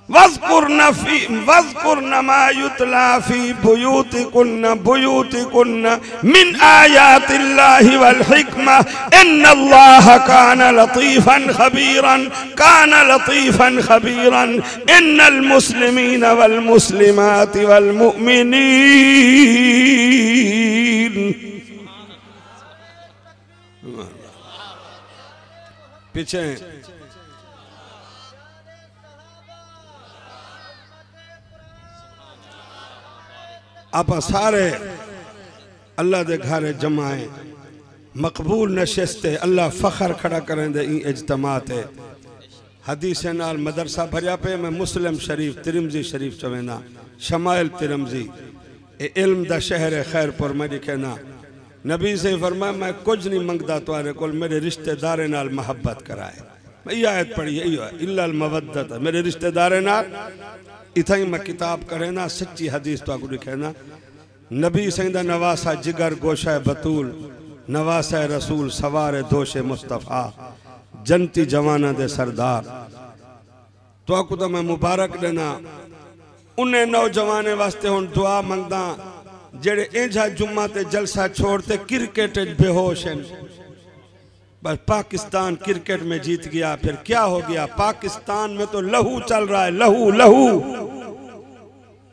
वज़कुरना मा युतला फी बुयूतिकुन्ना मिन आयातिल्लाहि वल हिक्मा इन्नल्लाहा काना लतीफन खबीरन इन्नल मुस्लिमीना वल मुस्लिमाति वल मुमिनीन। पीछे आप सारे अल्लाह दे घरे जमाए मकबूल नशस्ते अल्लाह फ़ख्र खड़ा करें दे इज्तमात है हदीस नाल मदरसा भरिया पे मैं मुस्लिम शरीफ तिरमिज़ी शरीफ चवेंदा शमाइल तिरमिज़ी ए इल्म दा शहर खैरपुर में लिखेना नबी से फरमाया मैं कुछ नहीं मंगदा तुम्हारे को मेरे रिश्तेदारे नाल मोहब्बत कराए। मैं ये आयत पढ़ी है इल्लल मवद्दत मेरे रिश्तेदारे नाल इथाई मैं किताब करे ना सच्ची हदीस तो लिखे ना नबी सईदा नवासा जिगर गोशा बतूल नवासा रसूल सवार दोशे मुस्तफ़ा जनती जवाना दे सरदार तो मैं मुबारक देना उन्हें नौजवाने वास्ते हुन दुआ मंगदा जेड़े इंजा जुम्मा ते जलसा छोड़ते क्रिकेट बेहोश हैं। बस पाकिस्तान क्रिकेट में जीत गया फिर क्या हो गया? पाकिस्तान में तो लहू चल रहा है, लहू लहू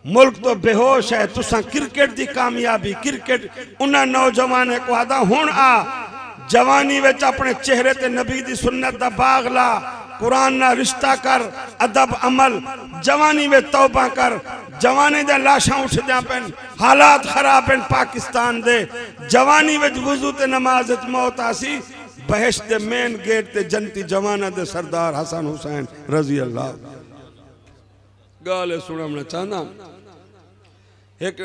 मुल्क तो बेहोश है। तुसा क्रिकेट दी कामयाबी क्रिकेट उन्हें नौजवान को आदा हुन आ जवानी विच अपने चेहरे ते नबी दी सुन्नत दा बाग ला कुरान ना रिश्ता कर अदब अमल जवानी में तौबा कर जवानी दे लाशां उठदियां पेन हालात खराब हैं पाकिस्तान दे जवानी में वुजू ते नमाज च मौत आसी बहश दे मेन गेट ते जनती जवाना दे सरदार हसन हुसैन रजी अल्लाह गाले सुनना चाहना एक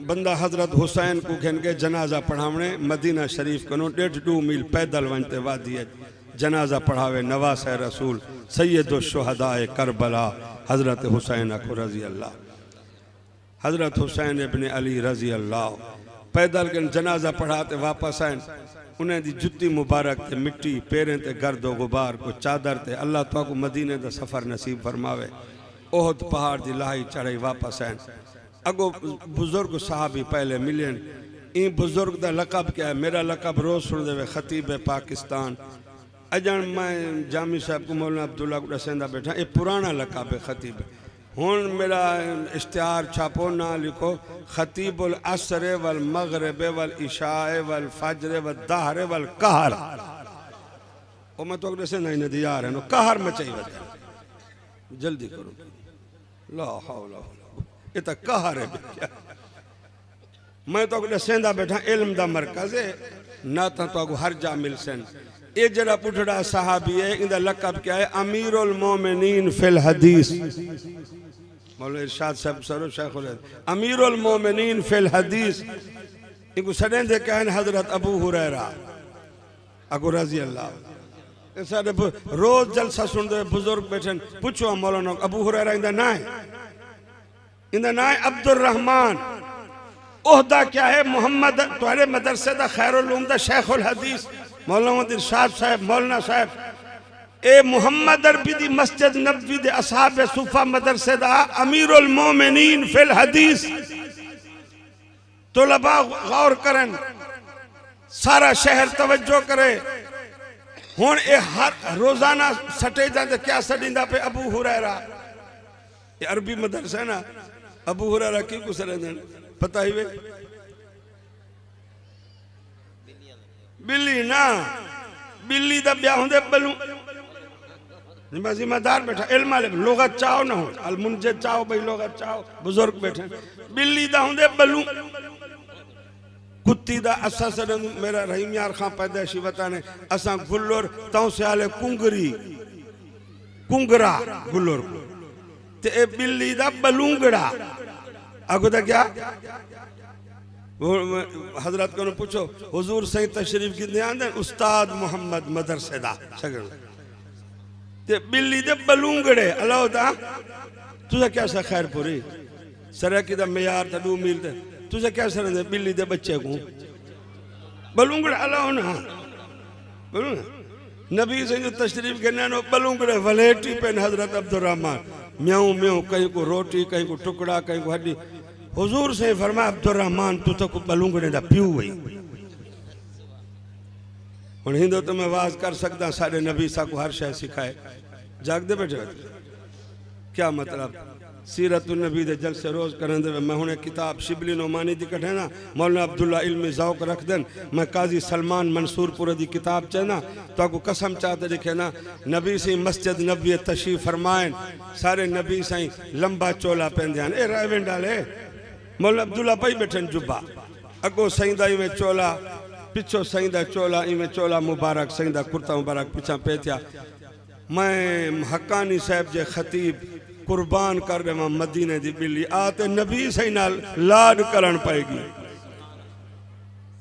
बंदा हजरत हुसैन को खेन के जनाजा पढ़ावने मदीना शरीफ कनो 1.5 मील पैदल वनते वादी जनाजा पढ़ावे नवास रसूल सैयदुल शुहदाए करबला हजरत हुसैन अको रजी अल्लाह हजरत हुसैन इब्न अली रजी अल्लाह पैदल के जनाजा पढ़ाते वापस आए उन्हें दी जुत्ती मुबारक ते मिट्टी पैरें ते गर्दो गुबार को चादर ते अल्लाह तो को मदीने दा सफर नसीब फरमावे। ओहद पहाड़ दी लाही चढ़ाई वापस आए अगो बुजुर्ग साहबी पहले मिले इन बुजुर्ग दा लकब क्या है? मेरा लकब रोज सुन दे खतीब पाकिस्तान अजन मैं जामी साहब को मौलाना अब्दुल्ला को दसेंदा बैठा ये पुराना लकब है खतीब हुन मेरा इश्तिहार छापो ना लिखो खतीबुल असर वल मगरिब वल इशाए वल फजर वल दहर वल कहर ओ मैं तो दसे नहीं नदी यार है नो कहर मचाई वजह जल्दी करो ला हौला ये तो कहर है क्या मैं तो दसेंदा बैठा इल्म दा मरकज है ना तो हर जा मिल सन ये जरा पुठड़ा साहबी है इंदा लकब क्या है? अमीरुल मोमिनीन फिल हदीस मौलाना इरशाद साहब सरो शेखुल अमीरुल मोमिनीन फिल हदीस इनको सडें दे कहन हजरत अबू हुरैरा अगो रजी अल्लाह सारे रोज जलसा सुन दे बुजुर्ग बैठन पूछो मौलाना अबू हुरैरा इंदा ना है अब्दुल रहमान ओहदा क्या है? मोहम्मद तुम्हारे मदरसे दा खैरुल उलूम दा शेखुल हदीस मौलाना इरशाद साहब मौलाना साहब ए मोहम्मद अरबी दी मस्जिद नबवी दे असहाब सुफा मदरसे दा अमीरुल मोमिनीन फिल हदीस तुलबा गौर करन सारा शहर तवज्जो करे हुन ए हर रोजाना सटे जाते क्या सडींदा पे अबू हुरैरा ये अरबी मदरसा ना अबू हुरैरा की कुछ पता ही वे बिल्ली ना बिल्ली दा ब्याह होंदे बलू जिम्मेदार बैठा इल्म वाले लोगत चाहो ना हो अल मुंजे चाहो भाई लोगत चाहो बुजुर्ग बैठे बिल्ली दा हुंदे बलू कुत्ती दा असा सदन मेरा रहीम यार खां पैदाइशी बताने असा गुल्लोर तौ सियाले कुंगरी कुंगरा गुल्लोर ते ए बिल्ली दा बलूंगड़ा अगो दा क्या वो हजरत को पूछो हुजूर सही तशरीफ कितने आंदे उस्ताद मोहम्मद मदरसे दा सगन ते बिल्ली दे बलूंगड़े अल्लाह दा तुझे क्या सा खैर पूरी सरकी दा मियार ता 2 मील ते तुझे क्या सर दे बिल्ली दे बच्चे को बलूंगड़े अल्लाह ना बोलो नबी से जो तशरीफ करने नो बलूंगड़े वलेटी पेन हजरत अब्दुल रहमान म्याऊं म्याऊं कहीं को रोटी कहीं को टुकड़ा कहीं को हड्डी हुजूर से फरमाया अब्दुल रहमान तू तो को बलूंगड़े दा पियो वही हुन हिंदो तो मैं वाज कर सकदा साडे नबी सा को हर शय सिखाए जागदे बैठे क्या मतलब सीरत नबी दे जलसे रोज करंदे मैं हुने किताब शिबली नोमानी दी कठे ना मौलाना अब्दुल्ला इल्मी ज़ौक़ रख देन मैं काजी सलमान मंसूरपुर दी किताब चे ना तो को कसम चाहते लिखे ना नबी से मस्जिद नबी तशरीफ फरमाएं सारे नबी से लंबा चोला पहनदे ए रावें डाले मौलाना अब्दुल्ला पई बैठन जुब्बा अगो सईदा में चोला पिछो सईदा चोला इवें चोला मुबारक सईदा कुर्ता मुबारक पिछा पेथिया मैं हक्कानी साहब जे खतीब कुर्बान कर दे मदीने दी बिल्ली आते नबी सही नाल लाड करन पाएगी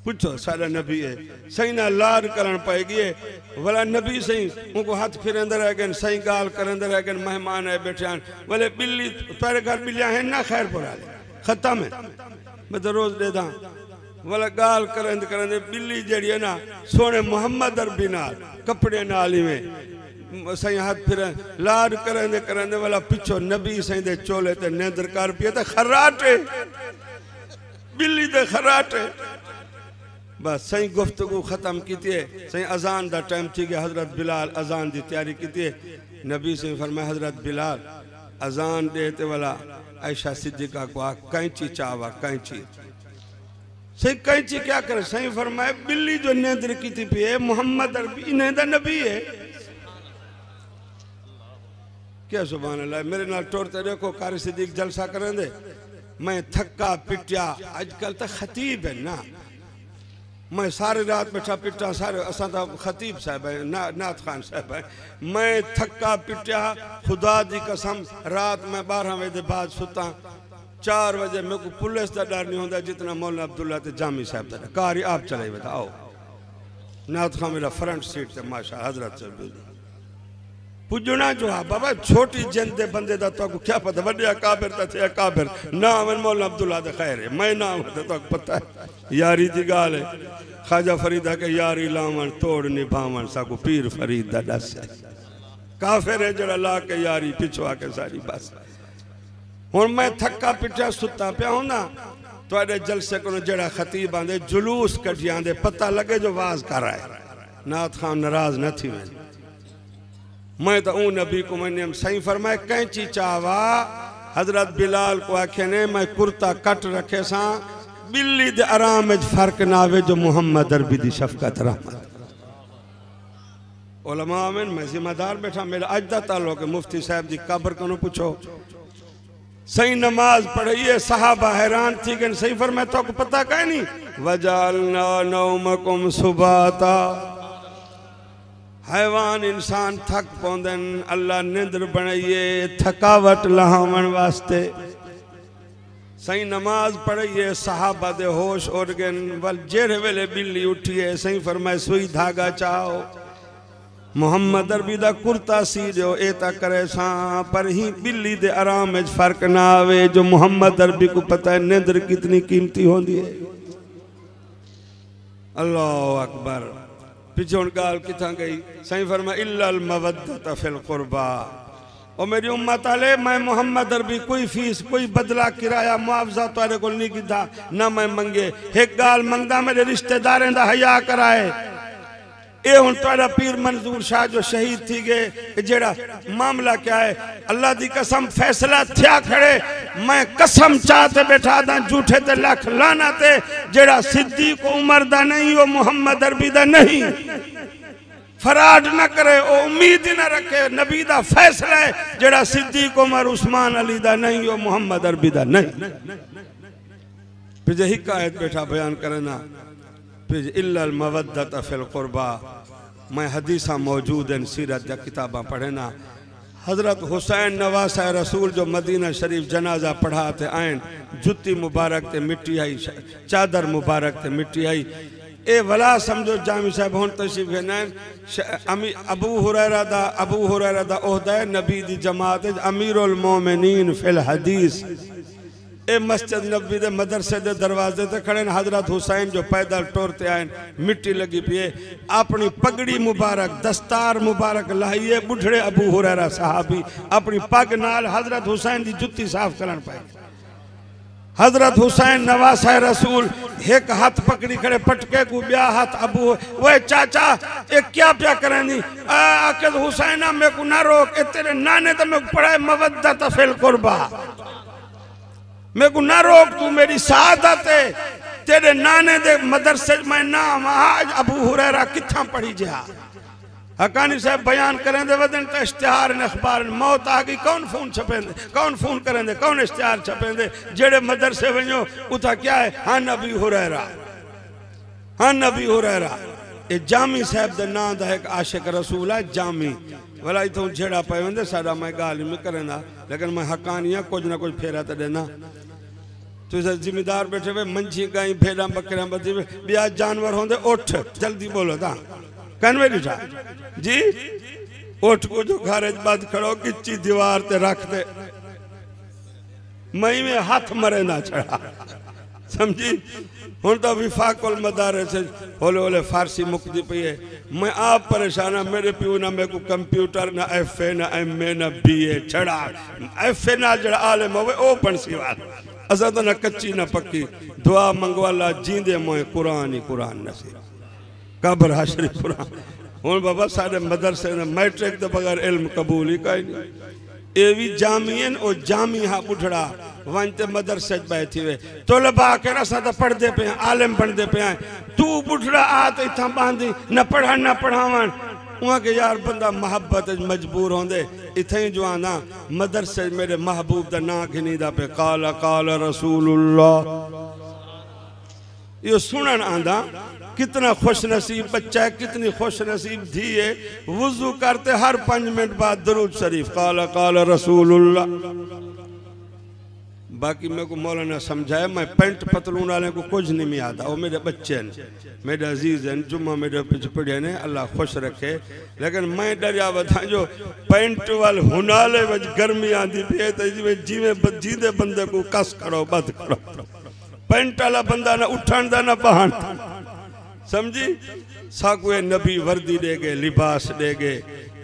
पूछो सारा नबी है सही नाल लाड करन पाएगी वाला नबी सही उनको हाथ फिरंदे रह गए सही गाल करंदे रह गए मेहमान है बैठे वाले बिल्ली तेरे घर बिल्लियां है ना खैर पुरा खत्म है मैं तो रोज दे दा वाला गाल करंदे करंदे बिल्ली जड़ी है ना सोने मोहम्मद अरबी नाल कपड़े नाल ही में सही हाथ फिर लाड करंदे करंदे वाला पिछो नबी सही दे चोले ते नेंदर कर पिए ते खराटे बिल्ली दे खराटे बस सही गुफ्तगू खत्म कीती है सही अजान दा टाइम थी गया हजरत बिलाल अजान दी तैयारी कीती है नबी से फरमाया हजरत बिलाल अजान देते वाला आयशा सिद्दीका को कैंची चावा कैंची सही कैंची क्या करे सही फरमाया बिल्ली जो नेंदर कीती पिए मोहम्मद अरबी नेंदा नबी है क्या सुभान अल्लाह मेरे नाल टोरते देखो कारी सिद्दीक जलसा करेंदे मैं थक्का पिटिया आजकल तो खतीब है ना मैं सारी रात बैठा पिटा सारे असा तो खतीब साहब है नाथ खान साहब है मैं थक्का पिटिया खुदा दी कसम रात में 12 बजे बाद सुता 4 बजे मेरे को पुलिस का डर नहीं होता जितना मौलाना अब्दुल्ला ते जामी साहब का कारी आप चले बताओ नाथ खान मेरा फ्रंट सीट से माशा हजरत से पुजना जो है बाबा छोटी जनते बंदे दा तो क्या पता बड़े अकाबिर थे अकाबिर ना मन मौलाना अब्दुल्ला दे खैर है मैं ना होता तो पता है यारी दी गाल है ख्वाजा फरीदा के यारी लावन तोड़ निभावन साको पीर फरीद दा दस है काफिर है जड़ा ला के यारी पिछवा के सारी बस हुन मैं थक्का पिटिया सुता पिया हूं ना तोड़े जलसे को जड़ा खतीब आंदे जुलूस कढी आंदे पता लगे जो वाज कर रहा है नाथ खान नाराज न थी मैं तो ऊं नबी को मैंने सही फरमाए कैंची चावा हजरत बिलाल को आखे ने मैं कुर्ता कट रखे सा बिल्ली दे आराम में फर्क ना आवे जो मोहम्मद अरबी दी शफकत रहमत उलमा में मैं जिम्मेदार बैठा मेरा अजदा ताल्लुक है मुफ्ती साहब दी कब्र को पूछो सही नमाज पढ़िए सहाबा हैरान थी कि सही फरमाए तो पता कह नहीं वजालना नौमकुम सुबाता हैवान इंसान थक पौंदन अल्लाह निंद्र बनाइए थकावट लहावन वास्ते सही नमाज पढ़िए सहाबा दे होश उड़ गए वल जेड़े वेले बिल्ली उठिए सही फरमाए सुई धागा चाहो मोहम्मद अरबी दा कुर्ता सी जो एता करे सा पर ही बिल्ली दे आराम में फर्क ना आवे जो मोहम्मद अरबी को पता है निंद्र कितनी कीमती होती है अल्लाह अकबर पिछों गाल किथा गई सही फरमा इल्लल मवद्दत फिल कुर्बा और मेरी उम्मत आले मैं मोहम्मद अरबी कोई फीस कोई बदला किराया मुआवजा तारे को नहीं कीता ना मैं मंगे एक गाल मंगदा मेरे रिश्तेदारें दा हया कराए ए हुन तारा पीर मंजूर शाह जो शहीद थी गए जेड़ा मामला क्या है अल्लाह दी कसम फैसला थिया खड़े मैं कसम चाहते बैठा दा झूठे ते लख लाना ते जेड़ा सिद्दीक उमर दा नहीं वो मोहम्मद अरबी दा नहीं फराड न करे, ओ उम्मीद ही न रखे। नबी दा फैसला है जेड़ा सिद्दीक उमर उस्मान अली दा नहीं, ओ मोहम्मद अरबी दा नहीं। फिर हिकायत बैठा बयान करना, फिर इल्लल मवद्दत फिल कुर्बा। मैं हदीसा मौजूद हैं, सीरत दा किताबा पढ़ना। हजरत हुसैन नवासा रसूल जो मदीना शरीफ जनाजा पढ़ाते आइन, जुत्ती मुबारक ते मिट्टी आई, चादर मुबारक ते मिट्टी आई। ए वला समझो जामी साहब हुन तशरीफ है। अबू हुरैरा दा ओहदा है नबी दी जमात अमीरुल मोमिनीन फिल हदीस। ए मस्जिद नबी दे मदरसे दे दरवाजे ते खड़े हजरत हुसैन जो पैदल टोरते आए, मिट्टी लगी पिए, अपनी पगड़ी मुबारक दस्तार मुबारक लाइए। बुढ़ड़े अबू हुरैरा साहबी अपनी पग नाल हजरत हुसैन दी जुत्ती साफ करन पाए। हजरत हुसैन नवासा रसूल एक हाथ पकड़ी खड़े, पटके को ब्या हाथ अबू। वो चाचा ये क्या प्या करेंगी? आके हुसैन मेरे को ना रोक, तेरे नाने तो मेरे को पढ़ाए मवद्दत फिल कुर्बा। मेरे को ना रोक, तू मेरी सादत है। तेरे नाने दे मदरसे में नाम आज अबू हुरैरा किथा पढ़ी जा। हकानी साहब बयान करें दे वदन तो इश्तिहार ने अखबार मौत आ गई, कौन फोन छपेंदे, कौन फोन करेंदे, कौन इश्तिहार छपेंदे? जेड़े मदरसे वञो उथा क्या है? हाँ नबी हुरैरा, हाँ नबी हुरैरा। ये जामी साहब दे नाम दा एक आशिक रसूल है जामी। भला इथों झेड़ा पे वेंदे साडा मैं गाल में करेंदा, लेकिन मैं हकानिया कुछ ना कुछ फेरा तो देना। तुझे जिम्मेदार बैठे हुए मंझी गाई भेड़ा बकरियां बदी ब्याह जानवर होंदे, उठ जल्दी बोलो ता कन्वे लिखा जी। उठ को जो खारिज बंद खड़ो किच्ची दीवार ते रख दे, मई में हाथ मरे ना चढ़ा। समझी? हूं तो विफाकुल मदारिस होले होले फारसी मुकदी पई है। मैं आप परेशान हाँ, मेरे प्यू ना मेरे को कंप्यूटर ना FA ना MA ना BA छड़ा। FA ना जड़ा आलिम होवे ओ बनसी वाल, असा तो ना कच्ची ना पक्की। दुआ मंगवाला जींदे मोए कुरान ही कुरान नसीब, कब्र हाशरी कुरान। हूँ बाबा साढ़े मदरसे ने मैट्रिक तो बगैर इल्म कबूल ही कहीं नहीं। ये भी जामियन और जामी हाँ बुढ़ड़ा वनते मदरसे बैठी हुए तोलबा के रसा तो पढ़ते पे आलिम बनते पे। तू बुढ़ड़ा आ तो इतना बांधी न पढ़ा न पढ़ावन। वहाँ के यार बंदा मोहब्बत मजबूर होंदे इथे ही जो आना मदरसे मेरे महबूब का ना घिनी दा पे काला काला रसूलुल्लाह। ये सुनन आंदा कितना खुश नसीब बच्चा है, कितनी खुश नसीब धी है। वुजू करते हर 5 मिनट बाद दरूद शरीफ काला काला रसूलुल्लाह। बाकी मेरे को मौलाना समझाया, मैं पेंट पतलून वाले को कुछ नहीं में आता। वो मेरे बच्चे हैं, मेरे अजीज हैं, जुम्मा मेरे पीछे पढ़े ने, अल्लाह खुश रखे। लेकिन मैं डरिया बता जो पेंट वाल हुनाले वज गर्मी आती पे तो जिमें जीदे बंदे को कस करो बद करो। पेंट वाला बंदा ना उठन दा ना बहान। समझी? साकुए नबी वर्दी दे गए, लिबास दे गए।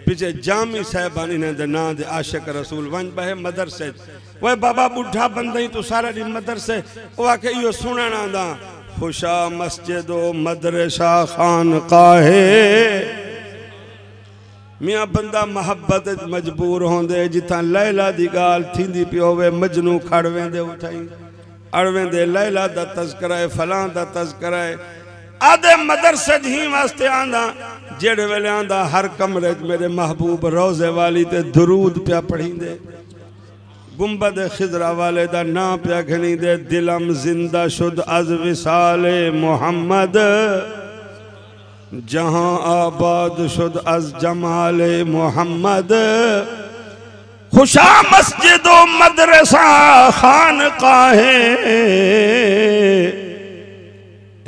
पीछे जामी साहबानी ने दे ना दे आशिक रसूल वन बहे मदरसे। वह बाबा बुढ़ा बंदा ही तो सारा दिन मदरसे। वो आके यो सुनना आंदा खुशा मस्जिदो मदरसा खानकाहे। मियाँ बंदा मोहब्बत मजबूर होंदे जिथा लैला दी गाल थींदी पई होवे मजनू खड़ वेंदे उठाई अड़वेंदे लैला दा तज़किरा है फलां दा तज़किरा है। आदे मदरसे ही वास्ते आंदा जेड़े वेले आंदा हर कमरे मेरे महबूब रोजे वाली ते दुरूद पिया पढ़ींदे। गुंबद खिजरा वाले दा ना पिया घनी दे। दिलम जिंदा शुद अज विसाले मोहम्मद जहां आबाद शुद अज जमाले मोहम्मद। खुशा मस्जिदो मदरसा खानकाहे।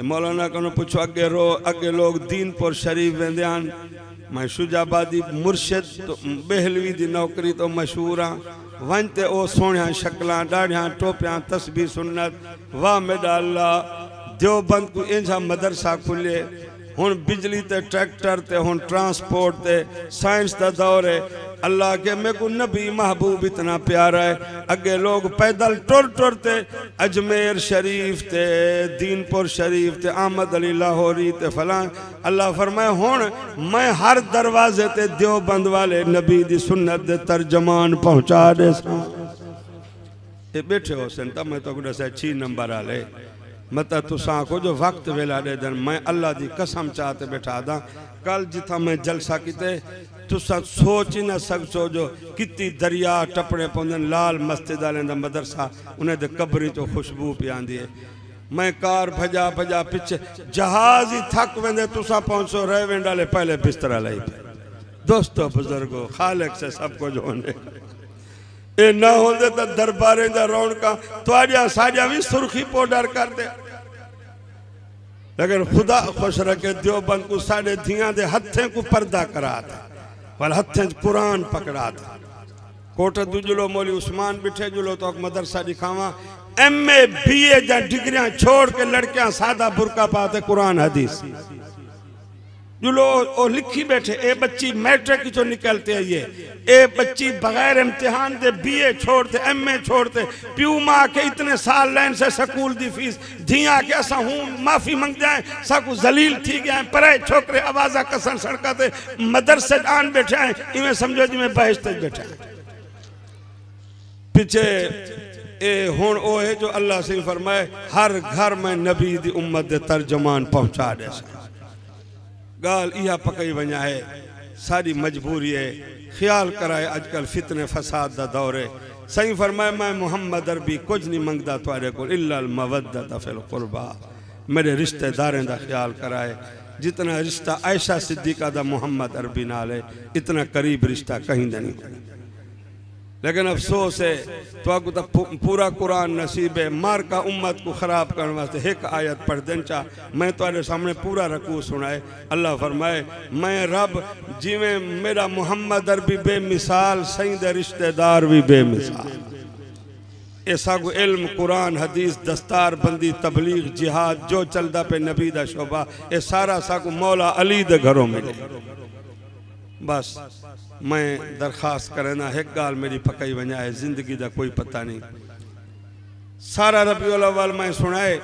मौलाना को पूछो अगे लोग दीनपुर शरीफ वेंदे। मैं शुजाबादी मुर्शिद तो बेहलवी दी नौकरी तो मशहूर हाँ। वनते ओ सोहणिया शक्लां डाढ़िया टोपियां तस्बीह सुन्नत वाह मेरा अल्लाह। देवबंद को इंजा मदरसा खुले। हुन बिजली ते ट्रैक्टर ते हुन ट्रांसपोर्ट ते साइंस का दौर है। अल्लाह के मेरे को नबी महबूब इतना प्यारा है। अगे लोग पैदल टुर टुरते अजमेर शरीफ ते दीनपुर शरीफ ते अहमद अली लाहौरी ते फलां। अल्लाह फरमाए हुन मैं हर दरवाजे ते देवबंद वाले नबी दी सुन्नत दे तर्जमान पहुंचा दे। ये बैठे हो सन तब मैं तो 6 नंबर वाले मत तुसा को जो वक्त वेला दे दन। मैं अल्लाह दी कसम चाहते बैठा दा कल जिथा मैं जलसा किते तुसा सोच ही ना सकसो जो कितनी दरिया टपड़े पौंदन लाल मस्जिद वाले दा मदरसा उन्हें दे कब्री तो खुशबू पी आंदी है। मैं कार भजा भजा पिछे जहाज ही थक वेंदे तुसा पहुंचो रह वेंडाले पहले बिस्तरा लाई। दोस्तों बुजुर्गो खालिक से सब कुछ होने ए ना होंदे तो दरबारे दा रौनका तुआडिया साडिया भी सुर्खी पाउडर कर दे, लेकिन खुदा खुश रखे देवबंद को साढ़े धियां दे हथे को पर्दा करा था वाल हथे कुरान पकड़ा था। कोट दुजलो मौली उस्मान बिठे जुलो तो मदरसा दिखावा MA BA जा डिग्रियां छोड़ के लड़कियां सादा बुरका पाते कुरान हदीस जुलो ओ लिखी बैठे। ए बच्ची मैट्रिक की जो निकलते है ये ए बच्ची बगैर इम्तिहान दे BA छोड़ते MA छोड़ते प्यू माँ के इतने साल लाइन से स्कूल दी फीस धिया के असा हूँ माफी मंग जाए साकू जलील थी गए परे छोकरे आवाजा कसन सड़काते मदरसे आन बैठे हैं इवें समझो जी में बहस तक बैठे हैं पीछे ए हुन ओ है जो अल्लाह से फरमाए हर घर में नबी दी उम्मत दे तर्जुमान पहुंचा दे। गाल इहा पकई वञा है सारी मजबूरी है ख्याल कराए अजकल फितने फसाद दा दौर है। सही फरमाए मैं मुहम्मद अरबी कुछ नहीं मंगदा तुआरे को इल्ला अल मवद्दत फिल कुर्बा, मेरे रिश्तेदारें दा ख्याल कराए। जितना रिश्ता आयशा सिद्दीका दा मुहम्मद अरबी नाल है इतना करीब रिश्ता कहीं दा नहीं। लेकिन अफसोस है तो पूरा कुरान नसीब है मार का उम्मत को खराब करने वास्ते एक आयत पढ़ दें चा मैं तुम्हारे सामने पूरा रकू सुनाए। अल्लाह फरमाए मैं रब जिमें मेरा मुहम्मद अरबी बेमिसाल सही दे रिश्तेदार भी बेमिसाल। ऐसा को इल्म कुरान हदीस दस्तार बंदी तबलीग जिहाद जो चलता पे नबी दा शोभा ये सारा साकू मौला अली दे घरों में। बस मैं दरखास्त करना एक गाल मेरी पकई वजा है जिंदगी का कोई पता नहीं। सारा रबीउल अव्वल मैं सुनाए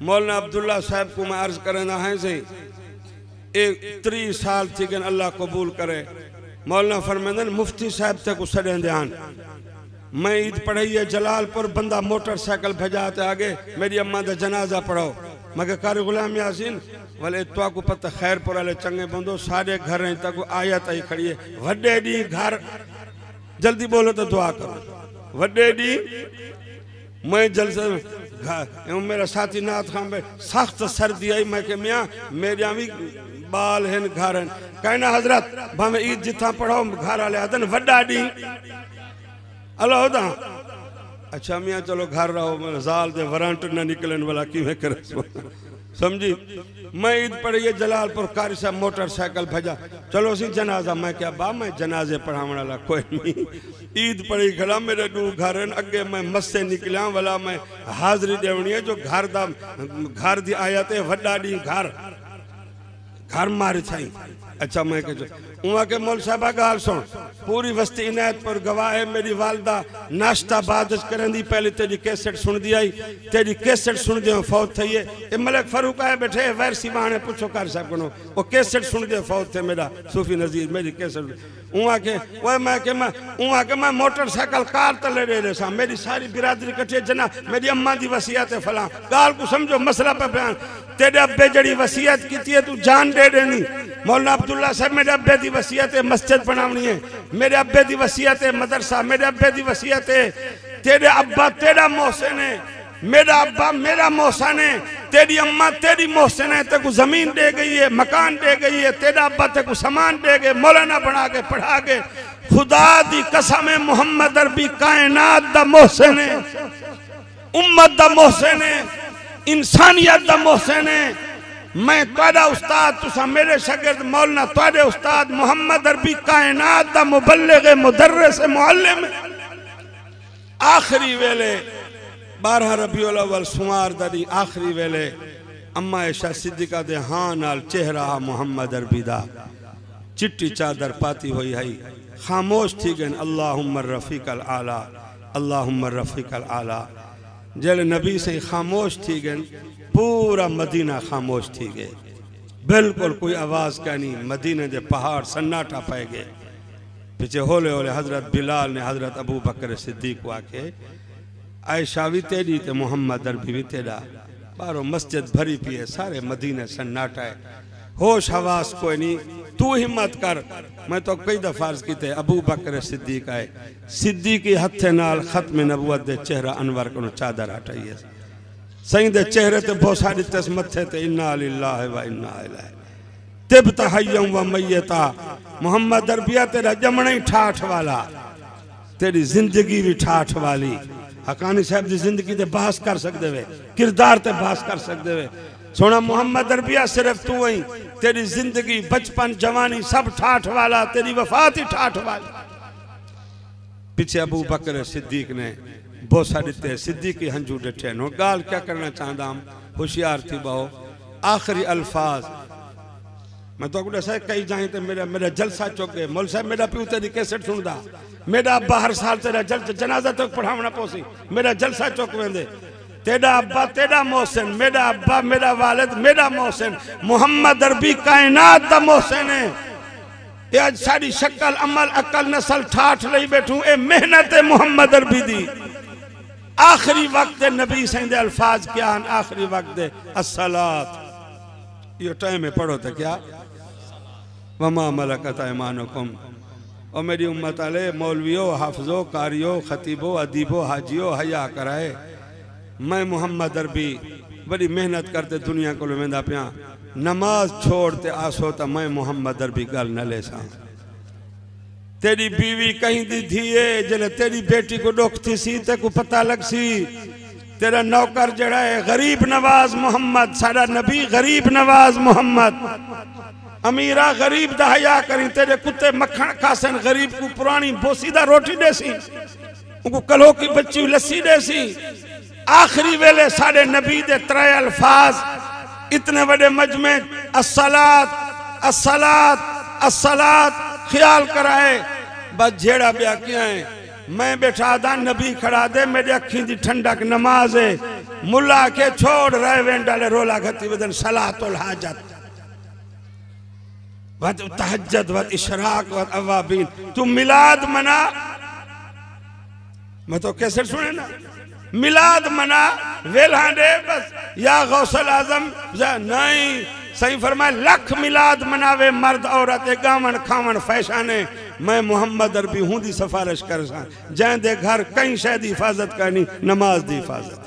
मौलाना अब्दुल्ला साहब को मैं अर्ज करना है सही एक 30 साल थी गन अल्लाह कबूल करे। मौलाना फरमांदन मुफ्ती साहब तक सड़े ध्यान मैं ईद पढ़ाई है जलालपुर बंदा मोटरसाइकिल भेजाते आगे मेरी अम्मा का जनाजा पढ़ाओ मगर कार गुलाम यासीन वाले तो को पता खैरपुर वाले चंगे बंदो सारे घर तक आयत आई खड़ी है वड्डे डी घर जल्दी बोलो तो दुआ करो वड्डे डी मैं जलसे मेरा साथी नाथ खान भाई सख्त सर्दी आई मैं के मियाँ मेरिया भी बाल हैं घर हैं कहना हजरत भावे ईद जिथा पढ़ाओ घर वाले आदन वड्डा डी अल्लाह होता अच्छा मियाँ चलो घर रहो मेरे जाल दे वरंट न निकलन वाला किवें करे समझी। मैं ईद पढ़ी है जलालपुर कारी साहब मोटरसाइकिल भेजा चलो सी जनाजा मैं क्या बा मैं जनाजे पढ़ाने वाला कोई नहीं ईद पढ़ी खड़ा मेरे दू घर अगे मैं मस्से निकलिया वाला मैं हाजरी देवनी है जो घर दी आयत है वड्डा डी घर घर मारे छाई। अच्छा मैं कह के मौल साहबा गाल सुन पूरी वस्ती इनायत पर गवाह है मेरी वालदा नाश्ता बाद करंदी पहले तेरी कैसेट सुन दी आई तेरी कैसेट सुन दे फौत थी है ए मलिक फारूक आए बैठे वैरसी माने पूछो कार साहब को वो कैसेट सुन दे फौत थे मेरा सूफी नजीर मेरी कैसेट मैं मोटरसाइकिल कार तले रहे सा मेरी सारी बिरादरी कटे जना मेरी अम्मा की वसीयत है फला गाल को समझो मसला पे बयान तेरे अब्बे जड़ी वसीयत की है तू जान दे देनी। मौलाना अब्दुल्ला साहब मेरे अब्बे की वसीयत है मस्जिद बनानी है मेरे अब्बे की वसीयत है मदरसा मेरे अब्बे की वसीयत है तेरे अब्बा तेरा मोहसिन है मेरा अब्बा मेरा मोहसिन है तेरी अम्मा तेरी मोहसिन है तेको जमीन दे गई है मकान दे गई है तेरा अब्बा तेको सामान दे गए मौलाना बना के पढ़ा के खुदा दी कसम है मुहम्मद अरबी कायनात दा मोहसिन है उम्मत दा मोहसिन है इंसानियत दा मोहसिन है। मैं तुहाडा उस्ताद तुसा मेरे शागिर्द मौलाना तुहाडे उस्ताद मुहम्मद अरबी कायनात दा मुबल्लिग मुदर्रिस मुअल्लिम आखिरी वेले 12 रबीउल अव्वल सुमार दी आखिरी वेले अम्मा आयशा सिद्दीका दे हां नाल चेहरा मुहम्मद अरबी दा चिट्टी चादर पाती हुई है खामोश थी गए अल्लाहुम्मा रफीकल आला अल्लाहुम्मा रफीकल आला जल नबी से खामोश थी गए पूरा मदीना खामोश थी गए बिल्कुल कोई आवाज का नहीं मदीने दे पहाड़ सन्नाटा पाए गए। पीछे होले होले हजरत बिलाल ने हजरत अबू बकर सिद्दीक को आके आयशा भी तेरी ते मोहम्मद अरबी भी तेरा बारो मस्जिद भरी पी है सारे मदीने सन्नाटा है होश हवास कोई नहीं, तू हिम्मत कर। मैं तो कई दफा अर्ज कीते अबू बकर सिद्दीक आए, सिद्दीकी हथे नाल खत्म नबूवत दे चेहरा अनवर को चादर हटाइए, सही दे चेहरे ते बोसा दितस मथे ते इन्ना लिल्लाहि व इन्ना इलैहि तिब्त हय्यम व मय्यता। मोहम्मद अरबिया तेरा जमना ही ठाठ वाला, तेरी जिंदगी भी ठाठ वाली। हकानी साहब की जिंदगी ते बहस कर सकते वे, किरदार ते बहस कर सकते वे। सोना मोहम्मद अरबिया सिर्फ तू ही, तेरी जिंदगी बचपन जवानी सब ठाठ वाला, तेरी वफात ही ठाठ वाली। पीछे अबू बकर सिद्दीक ने बोसा दिते, सिद्दीकी हंजू डिठे नो। गाल क्या करना चाहता हम, होशियार थी बहु। आखिरी अल्फाज मैं तो दसा कई जाए तो मेरा जलसा चुक गए। मौल साहब मेरा प्यू तेरी कैसेट सुनदा, मेरा अब्बा हर साल तेरा जनाजा तक पढ़ावना पोसी, मेरा जलसा चुक वेंदे। तेरा अब्बा तेरा मोहसिन, मेरा अब्बा मेरा वालिद मेरा मोहसिन। मोहम्मद अरबी कायनात दा मोहसिन है। ये आज सारी शक्ल अमल अकल नस्ल ठाठ लई बैठू, ए मेहनत है मोहम्मद अरबी दी। आखिरी वक्त नबी सही दे अल्फाज क्या हैं, आखिरी वक्त अस्सलात। ये टाइम में पढ़ो तो क्या वमा मलकत ऐमानुकुम। और मेरी उम्मत आले मौलवियों हाफिजों कारियों खतीबों अदीबों हाजियों हया कराए। मैं मोहम्मद अरबी बड़ी मेहनत करते दुनिया को वेंदा पिया, नमाज छोड़ते आसो तो मैं मोहम्मद अरबी गल न ले सा। तेरी बीवी कहीं दी थी जले तेरी बेटी को दुख थी सी ते को पता लग सी। तेरा नौकर जड़ा है गरीब नवाज मोहम्मद, सारा नबी गरीब नवाज मोहम्मद। अमीरा गरीब दा हया करी, तेरे कुत्ते मक्खन खासन गरीब को पुरानी बोसीदा रोटी देसी, उनको कलो की बच्ची लस्सी देसी। आखिरी वेले सारे नबी दे त्रै अल्फाज इतने बड़े मजमे अस्सलात अस्सलात अस्सलात ख्याल कराए। बस झेड़ा ब्या किया है, मैं बैठा दा नबी खड़ा दे, मेरी अखी दी ठंडक नमाज है। मुल्ला के छोड़ रहे वेंडाले रोला घती वदन सलातुल हाजत वद तहज्जुद वद इशराक वद अवाबीन। तू मिलाद मना, मैं तो कैसे सुने ना, मिलाद मना वेला दे बस या गौसल आजम नहीं। सही फरमाए लख मिलाद मनावे मर्द औरत गावन खावन फैशाने। मैं मोहम्मद अरबी हूं दी सिफारिश कर सा, जैं दे घर कई शह दी हिफाजत करनी, नमाज दी हिफाजत।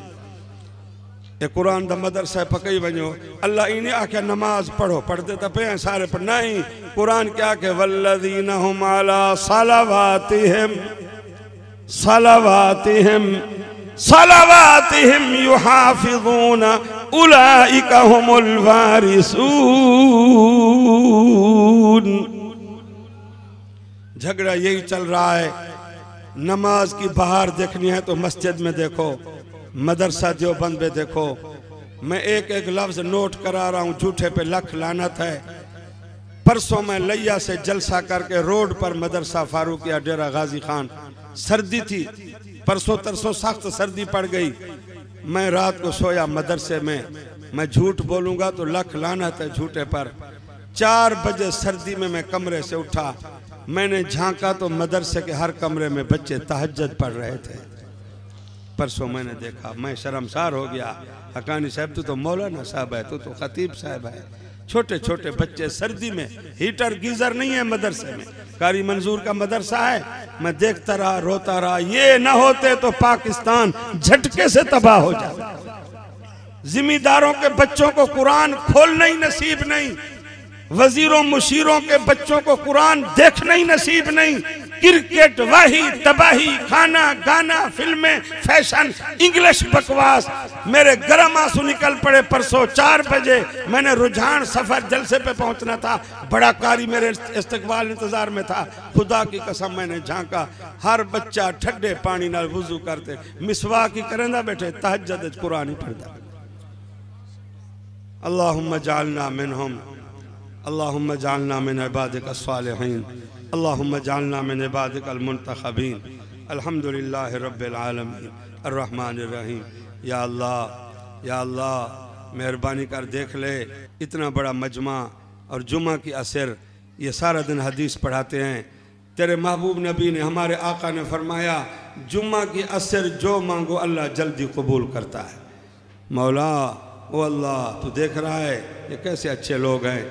ये कुरान दा मदरसा पकई वजो, अल्लाह इन्हें आख्या नमाज पढ़ो, पढ़ते तो पे सारे पर नहीं। कुरान क्या के वल्लज़ीना हुम अला सलावातिहिम सलावातिहिम सलावातिहिम युहाफिज़ून उलाइका हुमुल वारिसून। झगड़ा यही चल रहा है। नमाज की बहार देखनी है तो मस्जिद में देखो, मदरसा देवबंद में देखो। मैं एक एक लफ्ज नोट करा रहा हूँ, झूठे पे लख लानत है। परसों मैं लैया से जलसा करके रोड पर मदरसा फारूकिया डेरा गाजी खान, सर्दी थी, परसों तरसों सख्त सर्दी पड़ गई। मैं रात को सोया मदरसे में, मैं झूठ बोलूंगा तो लख लानत है झूठे पर। 4 बजे सर्दी में मैं कमरे से उठा, मैंने झांका तो मदरसे के हर कमरे में बच्चे तहज्जुद पढ़ रहे थे। परसों मैंने देखा, मैं शर्मसार हो गया। हकानी साहब तू तो मौलाना साहब है, तू तो खतीब साहब है। छोटे छोटे बच्चे सर्दी में, हीटर गीजर नहीं है मदरसे में, कारी मंजूर का मदरसा है। मैं देखता रहा, रोता रहा। ये ना होते तो पाकिस्तान झटके से तबाह हो जाता। जिम्मेदारों के बच्चों को कुरान खोलना ही नसीब नहीं, वजीरों मुशीरों के बच्चों को कुरान देखना ही नसीब नहीं। क्रिकेट वही तबाही, खाना गाना फिल्में फैशन इंग्लिश बकवास। मेरे गर्म आंसू निकल पड़े। परसों 4 बजे मैंने रुझान सफर जलसे पे पहुंचना था, बड़ा कारी मेरे इस्तकबाल इंतजार में था। खुदा की कसम मैंने झांका, हर बच्चा ठंडे पानी नाल वुजू करते मिसवाक ही करेंदा बैठे, तहज्जुद कुरान ही पढ़दा। अल्लाहुम्मा जालना मिनहुम, अल्लाहुम्मा जालना मिन इबादिका सालिहीन, अल्लाहुम्मा जालना मिन इबादिकल मुंतखबीन। अल्हम्दुलिल्लाहि रब्बिल आलमीन अर्रहमानिर रहीम। या अल्लाह मेहरबानी कर देख ले, इतना बड़ा मजमा और जुमा की असर, ये सारा दिन हदीस पढ़ाते हैं। तेरे महबूब नबी ने, हमारे आका ने फरमाया, जुम्मा की असर जो मांगो अल्लाह जल्दी कबूल करता है। मौला ओ अल्लाह, तू देख रहा है ये कैसे अच्छे लोग हैं,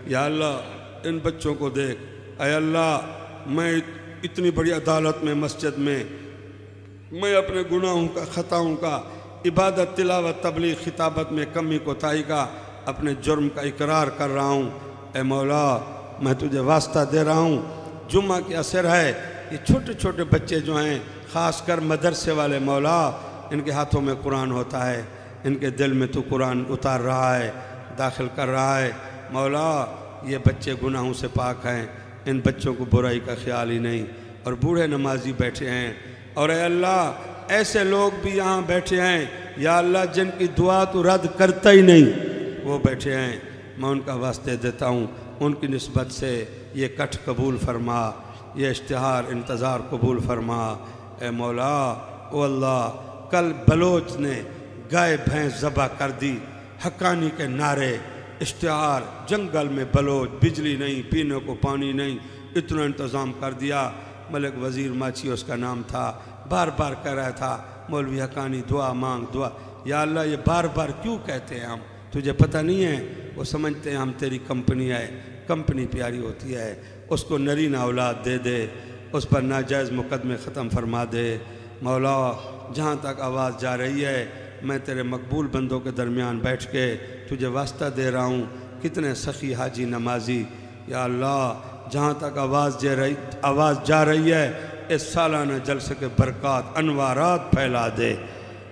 या अल्लाह इन बच्चों को देख। ऐ अल्लाह मैं इतनी बड़ी अदालत में, मस्जिद में मैं अपने गुनाहों का, खताओं का, इबादत, तिलावत, तबलीग, खिताबत में कमी कोताही का, अपने जुर्म का इकरार कर रहा हूँ। ए मौला मैं तुझे वास्ता दे रहा हूँ, जुम्मा की असर है, ये छोटे छोटे बच्चे जो हैं, ख़ासकर मदरसे वाले मौला, इनके हाथों में कुरान होता है, इनके दिल में तू कुरान उतार रहा है, दाखिल कर रहा है। मौला ये बच्चे गुनाहों से पाक हैं, इन बच्चों को बुराई का ख्याल ही नहीं, और बूढ़े नमाजी बैठे हैं, और ए अल्लाह ऐसे लोग भी यहाँ बैठे हैं या अल्लाह जिनकी दुआ तो रद्द करता ही नहीं, वो बैठे हैं। मैं उनका वास्ते देता हूँ, उनकी निस्बत से ये कठ कबूल फरमा, ये इश्तिहार इंतज़ार कबूल फरमा। ए मौला ओ अल्लाह, कल बलोच ने गाय भैंस ज़बह कर दी, हक्कानी के नारे, इश्तिहार, जंगल में बलोच, बिजली नहीं, पीने को पानी नहीं, इतना इंतज़ाम कर दिया। मलिक वज़ीर माची उसका नाम था, बार बार कह रहा था मौलवी हक्कानी दुआ मांग, दुआ। या अल्लाह ये बार बार क्यों कहते हैं हम, तुझे पता नहीं है? वो समझते हैं हम तेरी कंपनी है, कंपनी प्यारी होती है, उसको नरीना औलाद दे दे, उस पर नाजायज़ मुकदमे ख़त्म फरमा दे। मौला जहाँ तक आवाज़ जा रही है, मैं तेरे मकबूल बंदों के दरमियान बैठ के तुझे वास्ता दे रहा हूँ, कितने सखी हाजी नमाजी। या अल्लाह जहाँ तक आवाज़ जा रही है, इस सालाना जलसे के बरक़ात, अनवारात फैला दे।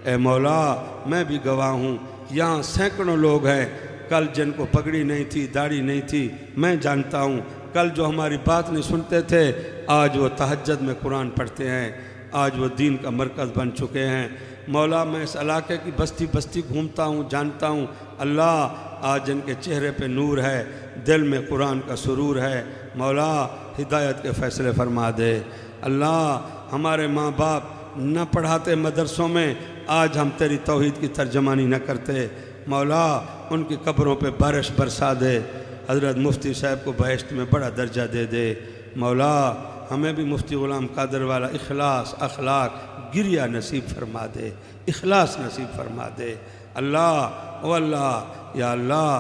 ए मौला मैं भी गवाह हूँ, यहाँ सैकड़ों लोग हैं, कल जिनको पगड़ी नहीं थी, दाढ़ी नहीं थी, मैं जानता हूँ, कल जो हमारी बात नहीं सुनते थे, आज वो तहज्जुद में कुरान पढ़ते हैं, आज वो दीन का मरकज़ बन चुके हैं। मौला मैं इस इलाके की बस्ती बस्ती घूमता हूँ, जानता हूँ अल्लाह आज जिनके चेहरे पे नूर है, दिल में कुरान का सुरूर है। मौला हिदायत के फ़ैसले फरमा दे। अल्लाह हमारे माँ बाप न पढ़ाते मदरसों में, आज हम तेरी तौहीद की तर्जमानी न करते, मौला उनकी कब्रों पे बारिश बरसा दे। हज़रत मुफ्ती साहब को बहिश्त में बड़ा दर्जा दे दे। मौला हमें भी मुफ्ती ग़ुलाम कादर वाला इखलास, अखलाक, गिरिया नसीब फरमा दे, इखलास नसीब फरमा दे। अल्लाह ओ अल्लाह, या अल्लाह,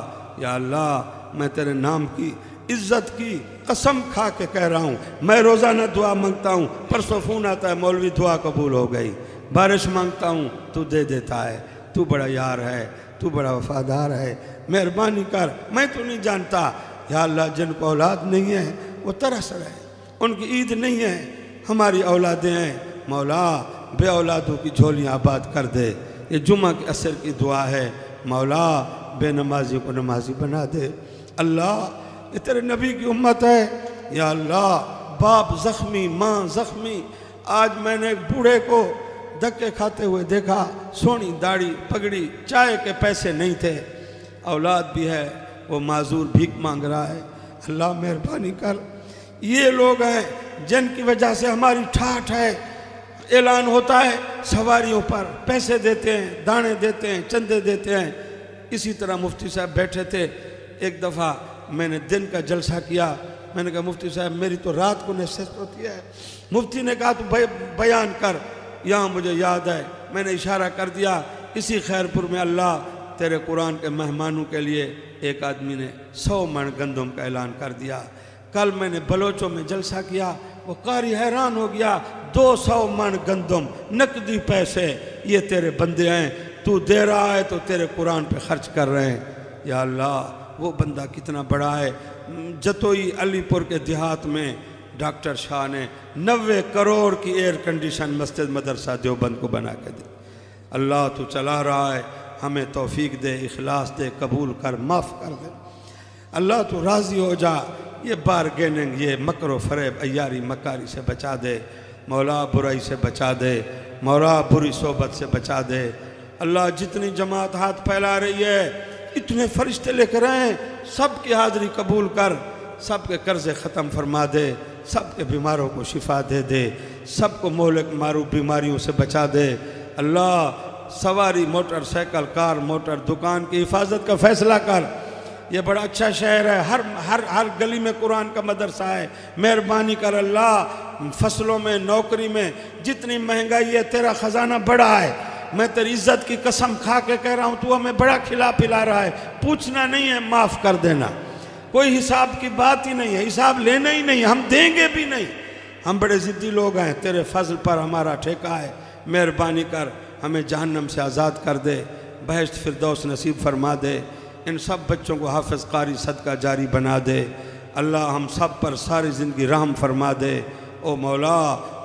या अल्लाह मैं तेरे नाम की इज़्ज़त की कसम खा के कह रहा हूँ, मैं रोज़ाना दुआ मांगता हूँ, परसों फ़ोन आता है मौलवी दुआ कबूल हो गई, बारिश मांगता हूँ तू दे देता है, तू बड़ा यार है, तू बड़ा वफ़ादार है, मेहरबानी कर। मैं तो नहीं जानता या अल्लाह जिनको औलाद नहीं है वो तरस रहे, उनकी ईद नहीं है, हमारी औलादें हैं, मौला बे औलादों की झोलियाँ आबाद कर दे। ये जुम्मा के असर की दुआ है, मौला बेनमाजी को नमाजी बना दे। अल्लाह ये तेरे नबी की उम्मत है, या अल्लाह बाप ज़ख्मी, माँ ज़ख्मी। आज मैंने एक बूढ़े को धक्के खाते हुए देखा, सोनी दाढ़ी, पगड़ी, चाय के पैसे नहीं थे, औलाद भी है, वो माजूर भीख मांग रहा है। अल्लाह मेहरबानी कर। ये लोग हैं जिनकी वजह से हमारी ठाठ है, ऐलान होता है सवारियों पर पैसे देते हैं, दाने देते हैं, चंदे देते हैं। इसी तरह मुफ्ती साहब बैठे थे, एक दफ़ा मैंने दिन का जलसा किया, मैंने कहा मुफ्ती साहब मेरी तो रात को नसीहत होती है। मुफ्ती ने कहा तू बयान कर। यहाँ मुझे याद है मैंने इशारा कर दिया, इसी खैरपुर में अल्लाह तेरे कुरान के मेहमानों के लिए एक आदमी ने 100 मन गंदम का ऐलान कर दिया। कल मैंने बलोचों में जलसा किया, वो कारी हैरान हो गया, 200 मन गंदम नकदी पैसे, ये तेरे बंदे हैं, तू दे रहा है तो तेरे कुरान पे खर्च कर रहे हैं। या अल्लाह वो बंदा कितना बड़ा है। जतोई अलीपुर के देहात में डॉक्टर शाह ने 90 करोड़ की एयर कंडीशन मस्जिद मदरसा देवबंद को बना के दी। अल्लाह तू चला रहा है, हमें तौफीक दे, इखलास दे, कबूल कर, माफ़ कर दे। अल्लाह तू राज़ी हो जा, ये बारगेनिंग, ये मकर फरेब, अयारी मकारी से बचा दे। मौला बुराई से बचा दे, मौला बुरी सोबत से बचा दे। अल्लाह जितनी जमात हाथ फैला रही है, इतने फरिश्ते लेकर आए, सब की हाज़िरी कबूल कर, सब के कर्ज़े ख़त्म फरमा दे, सब के बीमारों को शिफा दे दे, सबको मोहलिक मारूफ बीमारियों से बचा दे। अल्लाह सवारी, मोटरसाइकिल, कार, मोटर, दुकान की हिफाजत का फ़ैसला कर। ये बड़ा अच्छा शहर है, हर हर हर गली में कुरान का मदरसा है। मेहरबानी कर अल्लाह, फसलों में, नौकरी में जितनी महंगाई है, तेरा ख़जाना बड़ा है। मैं तेरी इज्जत की कसम खा के कह रहा हूँ, तू हमें बड़ा खिला पिला रहा है, पूछना नहीं है, माफ़ कर देना। कोई हिसाब की बात ही नहीं है, हिसाब लेना ही नहीं, हम देंगे भी नहीं। हम बड़े ज़िद्दी लोग हैं, तेरे फजल पर हमारा ठेका है, मेहरबानी कर हमें जहन्नम से आज़ाद कर दे, बहश्त फिरदौस नसीब फरमा दे, इन सब बच्चों को हाफ़िज़ कारी सदका जारी बना दे। अल्लाह हम सब पर सारी ज़िंदगी रहम फरमा दे। ओ मौला,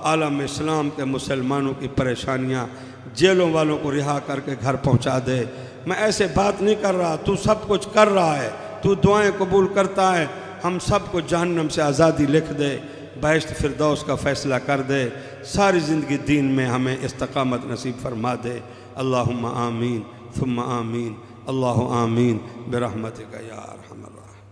आलम इस्लाम के मुसलमानों की परेशानियाँ, जेलों वालों को रिहा करके घर पहुँचा दे। मैं ऐसे बात नहीं कर रहा, तू सब कुछ कर रहा है, तू दुआएं कबूल करता है। हम सब को जहन्नम से आज़ादी लिख दे, बहश्त फिरदौस का फ़ैसला कर दे, सारी ज़िंदगी दीन में हमें इस्तकामत नसीब फरमा दे। अल्लाहुम्मा आमीन सुम्मा आमीन, अल्लाहु आमीन बिरहमतिका या अरहमर राहिमीन।